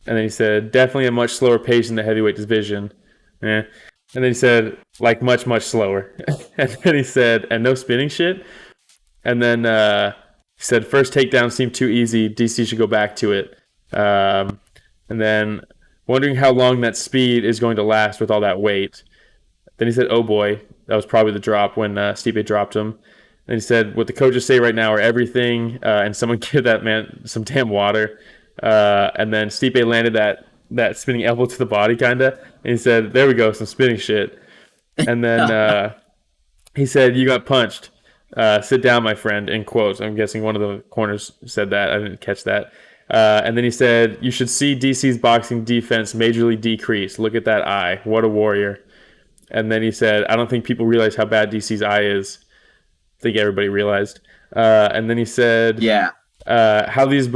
And then he said, "Definitely a much slower pace in the heavyweight division." And then he said, "Like much, much slower." And then he said, "And no spinning shit." And then he said, "First takedown seemed too easy. DC should go back to it." And then wondering how long that speed is going to last with all that weight. Then he said, "Oh boy," that was probably the drop when Stipe dropped him. And he said, "What the coaches say right now are everything, and someone give that man some damn water." And then Stipe landed that spinning elbow to the body, kind of. And he said, "There we go, some spinning shit." And then he said, "You got punched. Sit down, my friend," in quotes. I'm guessing one of the corners said that. I didn't catch that. And then he said, "You should see DC's boxing defense majorly decrease. Look at that eye. What a warrior." And then he said, "I don't think people realize how bad DC's eye is." I think everybody realized. And then he said, Yeah. how these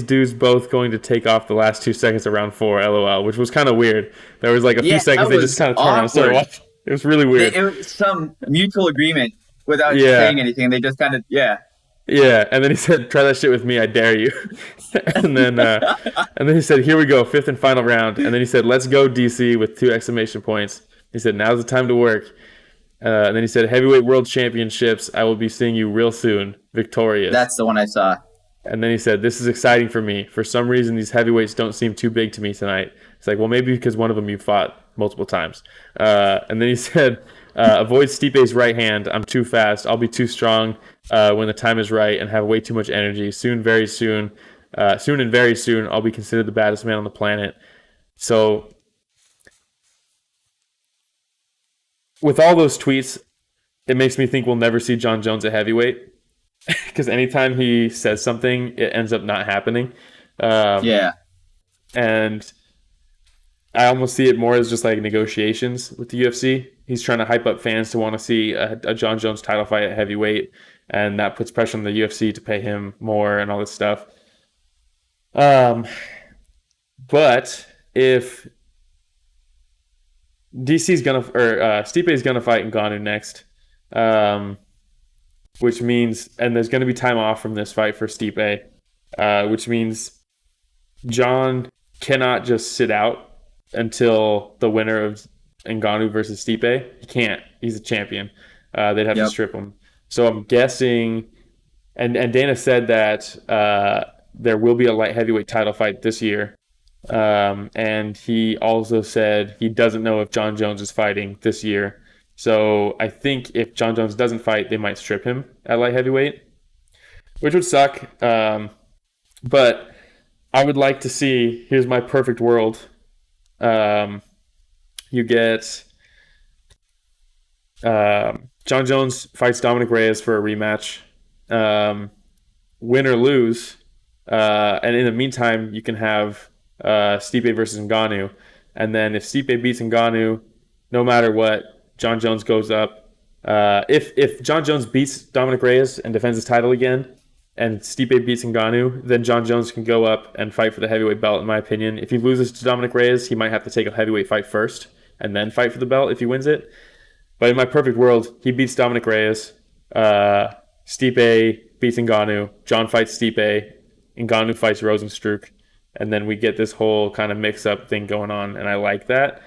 dudes both going to take off the last 2 seconds of round 4, LOL," which was kind of weird. There was like a few Yeah, seconds that they just was kind of turned around and started awkward. watching. It was really weird. It was some mutual agreement without Yeah. saying anything. They just kind of, yeah. Yeah, and then he said, "Try that shit with me, I dare you." and then he said, "Here we go, 5th and final round." And then he said, "Let's go, DC," with 2 exclamation points. He said, "Now's the time to work." And then he said, "Heavyweight World Championships, I will be seeing you real soon, victorious." That's the one I saw. And then he said, "This is exciting for me. For some reason, these heavyweights don't seem too big to me tonight." It's like, well, maybe because one of them you fought multiple times. And then he said, "Avoid Stipe's right hand. I'm too fast. I'll be too strong when the time is right and have way too much energy. Soon and very soon, I'll be considered the baddest man on the planet." So with all those tweets, it makes me think we'll never see John Jones at heavyweight. Because anytime he says something, it ends up not happening. Yeah. And I almost see it more as just like negotiations with the UFC. He's trying to hype up fans to want to see a John Jones title fight at heavyweight, and that puts pressure on the UFC to pay him more and all this stuff. But if Stipe is gonna fight Ngannou next, which means, and there's going to be time off from this fight for Stipe, which means John cannot just sit out until the winner of Ngannou versus Stipe. He can't. He's a champion. They'd have to strip him. So I'm guessing, and Dana said that there will be a light heavyweight title fight this year. And he also said he doesn't know if John Jones is fighting this year. So I think if John Jones doesn't fight, they might strip him at light heavyweight, which would suck. But I would like to see, here's my perfect world. You get John Jones fights Dominic Reyes for a rematch. Win or lose. And in the meantime, you can have Stipe versus Ngannou. And then if Stipe beats Ngannou, no matter what, John Jones goes up. If John Jones beats Dominic Reyes and defends his title again, and Stipe beats Ngannou, then John Jones can go up and fight for the heavyweight belt, in my opinion. If he loses to Dominic Reyes, he might have to take a heavyweight fight first and then fight for the belt if he wins it. But in my perfect world, he beats Dominic Reyes, Stipe beats Ngannou, John fights Stipe, Ngannou fights Rosenstruck, and then we get this whole kind of mix-up thing going on, and I like that.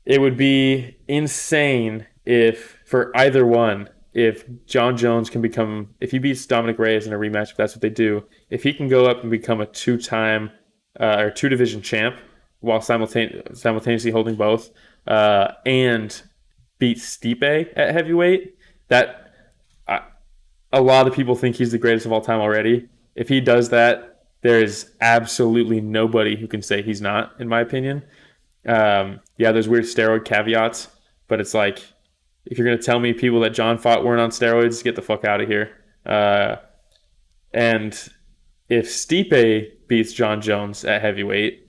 It would be insane if, for either one, if John Jones can become, if he beats Dominic Reyes in a rematch, if that's what they do, if he can go up and become a two-time or two-division champ while simultaneously holding both, and beat Stipe at heavyweight, that a lot of people think he's the greatest of all time already. If he does that, there is absolutely nobody who can say he's not, in my opinion. There's weird steroid caveats, but it's like, if you're going to tell me people that John fought weren't on steroids, get the fuck out of here. And if Stipe beats John Jones at heavyweight,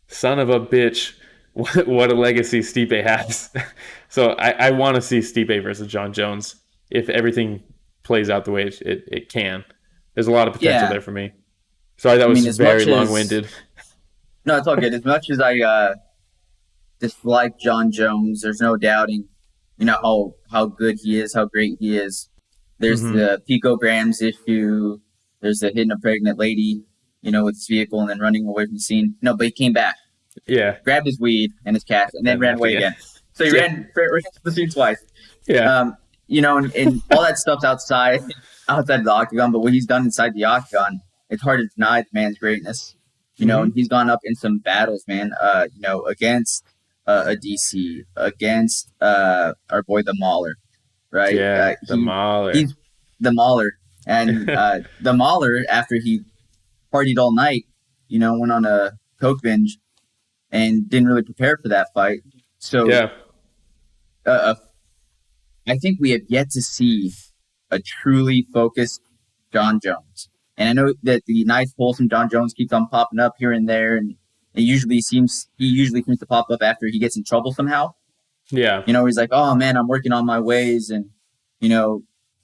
son of a bitch, what a legacy Stipe has. So I want to see Stipe versus John Jones if everything plays out the way it can. There's a lot of potential there for me. Sorry, that was very long-winded. No, it's all good. As much as I dislike John Jones, there's no doubting, how good he is, how great he is. There's the Pico Grams issue. There's the hitting a pregnant lady, with his vehicle and then running away from the scene. No, but he came back. Yeah. Grabbed his weed and his cash and then ran away again. So he ran to the scene twice. Yeah. And all that stuff's outside the octagon, but what he's done inside the octagon, it's hard to deny the man's greatness. And he's gone up in some battles, man, against a DC, against our boy the Mauler, right? Yeah, the Mauler. He's the Mauler. And the Mauler, after he partied all night, went on a coke binge and didn't really prepare for that fight. So I think we have yet to see a truly focused John Jones. And I know that the nice, wholesome John Jones keeps on popping up here and there, and he usually seems to pop up after he gets in trouble somehow. Yeah. He's like, oh man, I'm working on my ways, and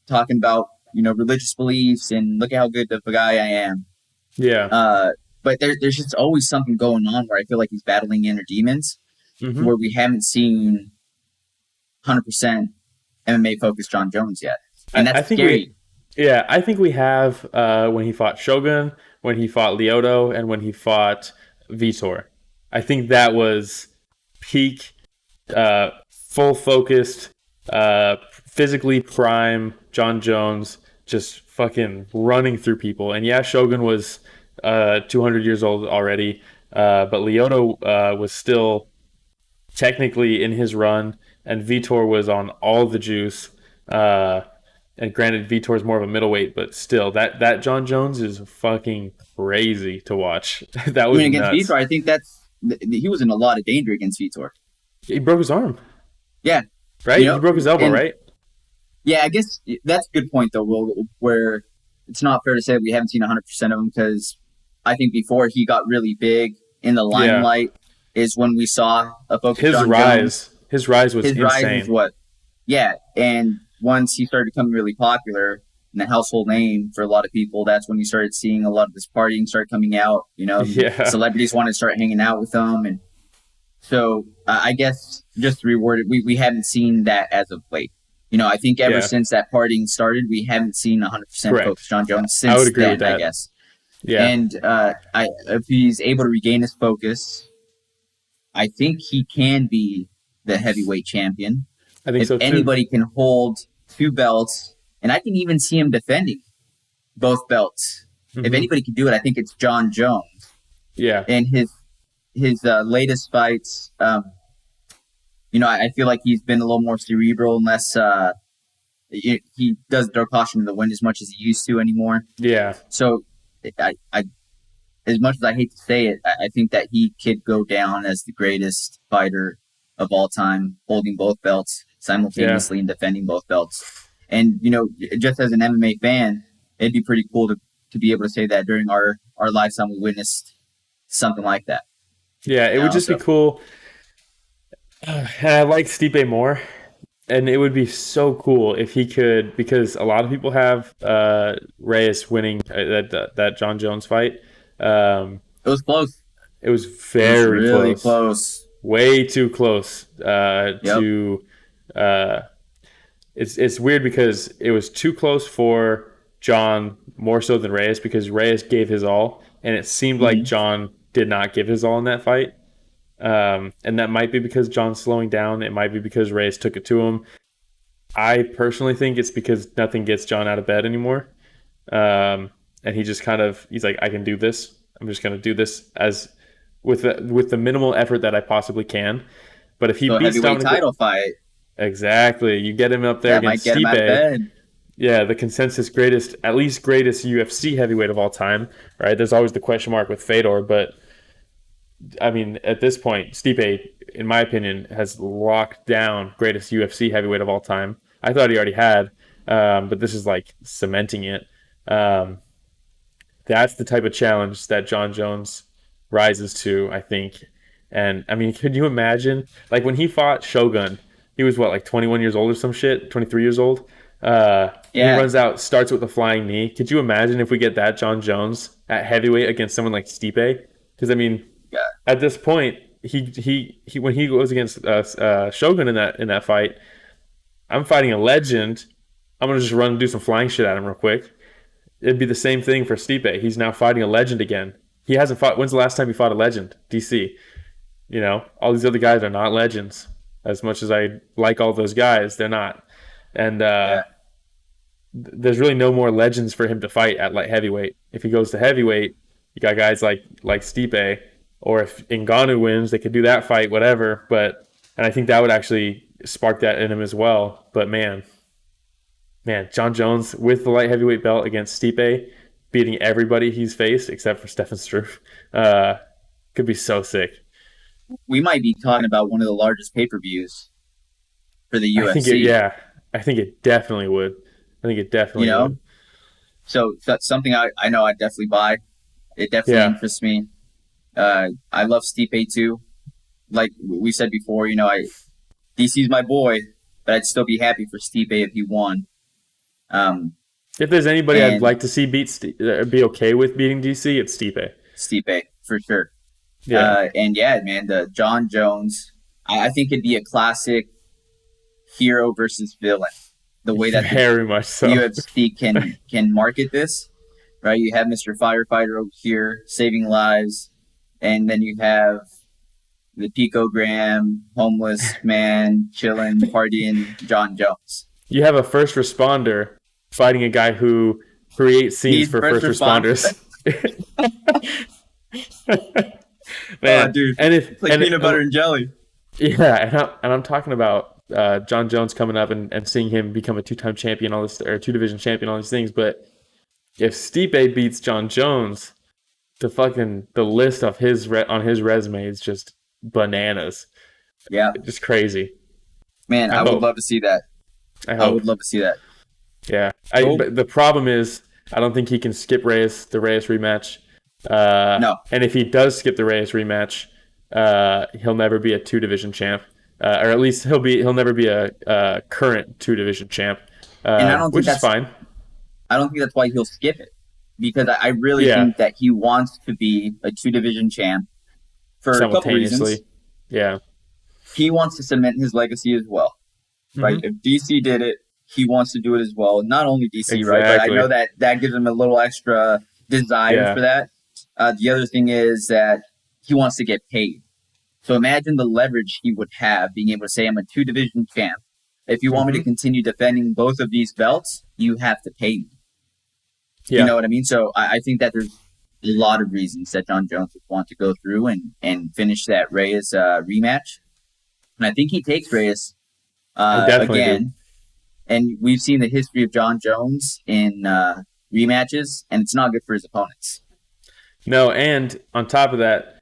talking about religious beliefs, and look at how good of a guy I am. Yeah. But there's just always something going on where I feel like he's battling inner demons, where we haven't seen 100% MMA focused John Jones yet, and that's scary. I think we have when he fought Shogun, when he fought Lyoto, and when he fought Vitor. I think that was peak, full focused, physically prime John Jones, just fucking running through people. And yeah, Shogun was 200 years old already, but Lyoto was still technically in his run, and Vitor was on all the juice. And granted, Vitor's more of a middleweight, but still, that John Jones is fucking crazy to watch. That was against nuts. Vitor, I think he was in a lot of danger against Vitor. He broke his arm. Yeah. Right? He broke his elbow, right? Yeah, I guess that's a good point, though, Will, where it's not fair to say we haven't seen 100% of him, because I think before he got really big in the limelight is when we saw a focus on Jones. His rise was insane. His rise was and once he started becoming really popular and a household name for a lot of people, that's when you started seeing a lot of this partying start coming out. Celebrities wanted to start hanging out with him, and so I guess just to reward it, we haven't seen that as of late. I think ever since that partying started, we haven't seen 100% focused John Jones since I would agree then, with that. I guess. Yeah, And if he's able to regain his focus, I think he can be the heavyweight champion. I think If so too. anybody can hold two belts, and I can even see him defending both belts. If Hmm. anybody can do it, I think it's John Jones. Yeah, And his latest fights, I feel like he's been a little more cerebral and less. He doesn't throw caution to the wind as much as he used to anymore. yeah, So, I as much as I hate to say it, I think that he could go down as the greatest fighter of all time, holding both belts simultaneously and defending both belts. And just as an MMA fan, it'd be pretty cool to be able to say that during our lifetime we witnessed something like that. yeah. It would just be So cool. And I like Stipe more, and it would be so cool if he could, because a lot of people have Reyes winning that John Jones fight. it was close. It was It was very really close, close. way too close Yep. to. Uh, it's weird because it was too close for John more so than Reyes, because Reyes gave his all, and it seemed like Mhm. John did not give his all in that fight. And that might be because John's slowing down. It might be because Reyes took it to him. I personally think it's because nothing gets John out of bed anymore. And he just he's like, I can do this. I'm just going to do this as with the minimal effort that I possibly can. But if he So a beats heavyweight Dominic, title fight exactly, you get him up there that might against get him out of Stipe. bed. Yeah, the consensus greatest, at least greatest UFC heavyweight of all time, right? There's always the question mark with Fedor, but I mean, at this point, Stipe, in my opinion, has locked down greatest UFC heavyweight of all time. I thought he already had, but this is like cementing it. Um, that's the type of challenge that John Jones rises to, I think. And I mean, could you imagine, like when he fought Shogun, he was what, like 21 years old or some shit, 23 years old. And he Yeah. runs out, starts with a flying knee. Could you imagine if we get that John Jones at heavyweight against someone like Stipe? Because I mean, Yeah. at this point, he when he goes against Shogun in that fight, I'm fighting a legend. I'm gonna just run and do some flying shit at him real quick. It'd be the same thing for Stipe. He's now fighting a legend again. He hasn't fought. When's the last time he fought a legend? DC. All these other guys are not legends. As much as I like all those guys, they're not. And Yeah. there's really no more legends for him to fight at light heavyweight. If he goes to heavyweight, you got guys like Stipe, or if Ngannou wins, they could do that fight, whatever. And I think that would actually spark that in him as well. But man, John Jones with the light heavyweight belt against Stipe, beating everybody he's faced except for Stefan Struve, could be so sick. We might be talking about one of the largest pay-per-views for the I think it, UFC. yeah, I think it definitely would. I think it You definitely know, would. so that's something I know I'd definitely buy. It definitely Yeah, interests me. I love Stipe too. Like we said before, DC's my boy, but I'd still be happy for Stipe if he won. Um, if there's anybody I'd and like to see be okay with beating DC, it's Stipe. Stipe for sure. Yeah, And yeah, man, the John Jones. I think it'd be a classic hero versus villain. The way that the very much so. UFC can market this, right? You have Mr. Firefighter over here saving lives, and then you have the picogram, homeless man, chilling, partying, John Jones. You have a first responder fighting a guy who creates scenes He's for first first responder. responders. Oh, Man, dude, and if it's like and peanut butter and jelly. yeah, and I'm talking about John Jones coming up and seeing him become a two-time champion, all this, or two-division champion, all these things. But if Stipe beats John Jones, the list of on his resume is just bananas, Yeah, just crazy. man, I I would hope. love to see that. I I hope. would love to see that. Yeah. Cool. But the problem is, I don't think he can skip the Reyes rematch. No, And if he does skip the Reyes rematch, he'll never be a two-division champ, or at least he'll never be a current two-division champ, and I don't think which is fine. I don't think that's why he'll skip it, because I really Yeah. think that he wants to be a two-division champ for a couple reasons. Simultaneously. Yeah. He wants to cement his legacy as well, right? If DC did it, he wants to do it as well. Not only DC, right? But I Exactly. know that gives him a little extra desire Yeah. for that. The other thing is that he wants to get paid. So imagine the leverage he would have being able to say, I'm a 2 division champ. If you want me to continue defending both of these belts, you have to pay me. Yeah. You know what I mean? So I think that there's a lot of reasons that John Jones would want to go through and finish that Reyes rematch. And I think he takes Reyes I definitely again. do. And we've seen the history of John Jones in rematches, and it's not good for his opponents. No, and on top of that,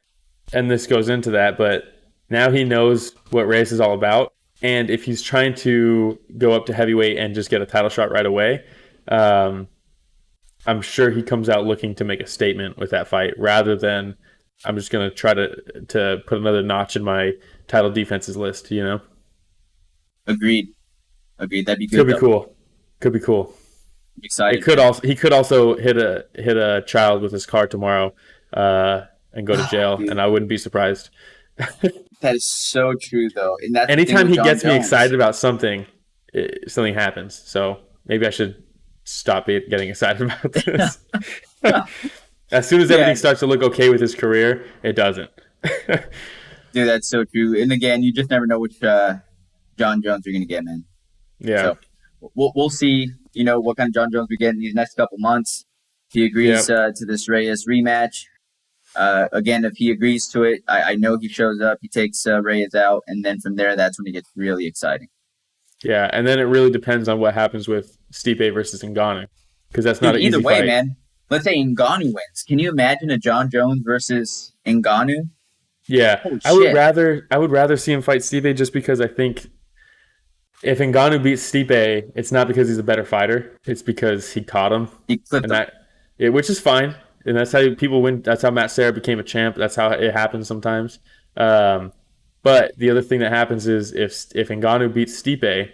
and this goes into that, but now he knows what Reyes is all about. And if he's trying to go up to heavyweight and just get a title shot right away, I'm sure he comes out looking to make a statement with that fight rather than I'm just going to try to put another notch in my title defenses list, you know? Agreed. That'd be good. Could be cool. I'm excited. He could also hit a child with his car tomorrow and go to jail, dude. and I wouldn't be surprised. That is so true, though. And that's Anytime he gets me Jones. excited about something, something happens. So maybe I should stop getting excited about this. As soon as everything starts to look okay with his career, it doesn't. Dude, that's so true. And again, you just never know which John Jones you're going to get, man. Yeah. So we'll see, what kind of John Jones we get in these next couple months. If he agrees to this Reyes rematch. Again, if he agrees to it, I know he shows up, he takes Reyes out, and then from there, that's when it gets really exciting. Yeah, and then it really depends on what happens with Stipe versus Ngannou, because that's not an either easy way, fight. man. Let's say Ngannou wins. Can you imagine a John Jones versus Ngannou? Yeah, Holy I would shit. rather see him fight Stipe just because I think if Ngannou beats Stipe, it's not because he's a better fighter, it's because he caught him, He clipped and him. which is fine, and that's how people win. That's how Matt Serra became a champ. That's how it happens sometimes. But the other thing that happens is if Ngannou beats Stipe,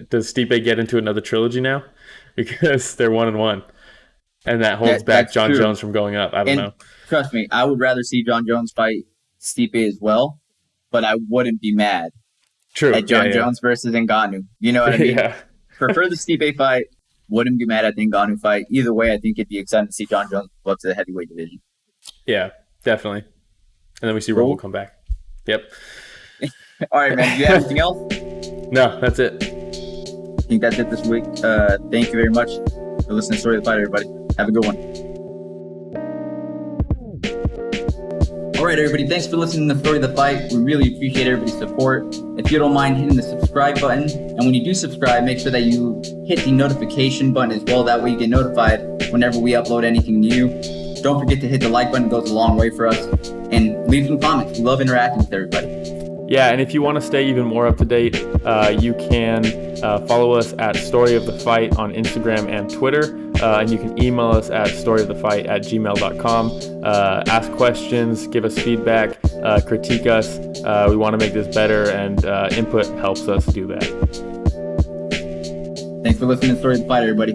does Stipe get into another trilogy now? Because they're 1-1, and that holds back that's John true. Jones from going up. I don't know. Trust me, I would rather see John Jones fight Stipe as well, but I wouldn't be mad True. at John Jones versus Ngannou. You know what I mean? Yeah. Prefer the Stipe fight. Wouldn't be mad at the Ngannou fight. Either way, I think it'd be exciting to see John Jones go up to the heavyweight division. Yeah, definitely. And then we see Cool. Rumble come back. Yep. All right, man. Do you have anything else? No, that's it. I think that's it this week. Thank you very much for listening to Story of the Fight, everybody. Have a good one. All right, everybody. Thanks for listening to the Story of the Fight. We really appreciate everybody's support. If you don't mind hitting the subscribe button, and when you do subscribe, make sure that you hit the notification button as well. That way you get notified whenever we upload anything new. Don't forget to hit the like button. It goes a long way for us. And leave some comments. We love interacting with everybody. Yeah, and if you want to stay even more up to date, you can follow us at Story of the Fight on Instagram and Twitter. And you can email us at storyofthefight@gmail.com. Ask questions, give us feedback, critique us. We want to make this better, and input helps us do that. Thanks for listening to Story of the Fight, everybody.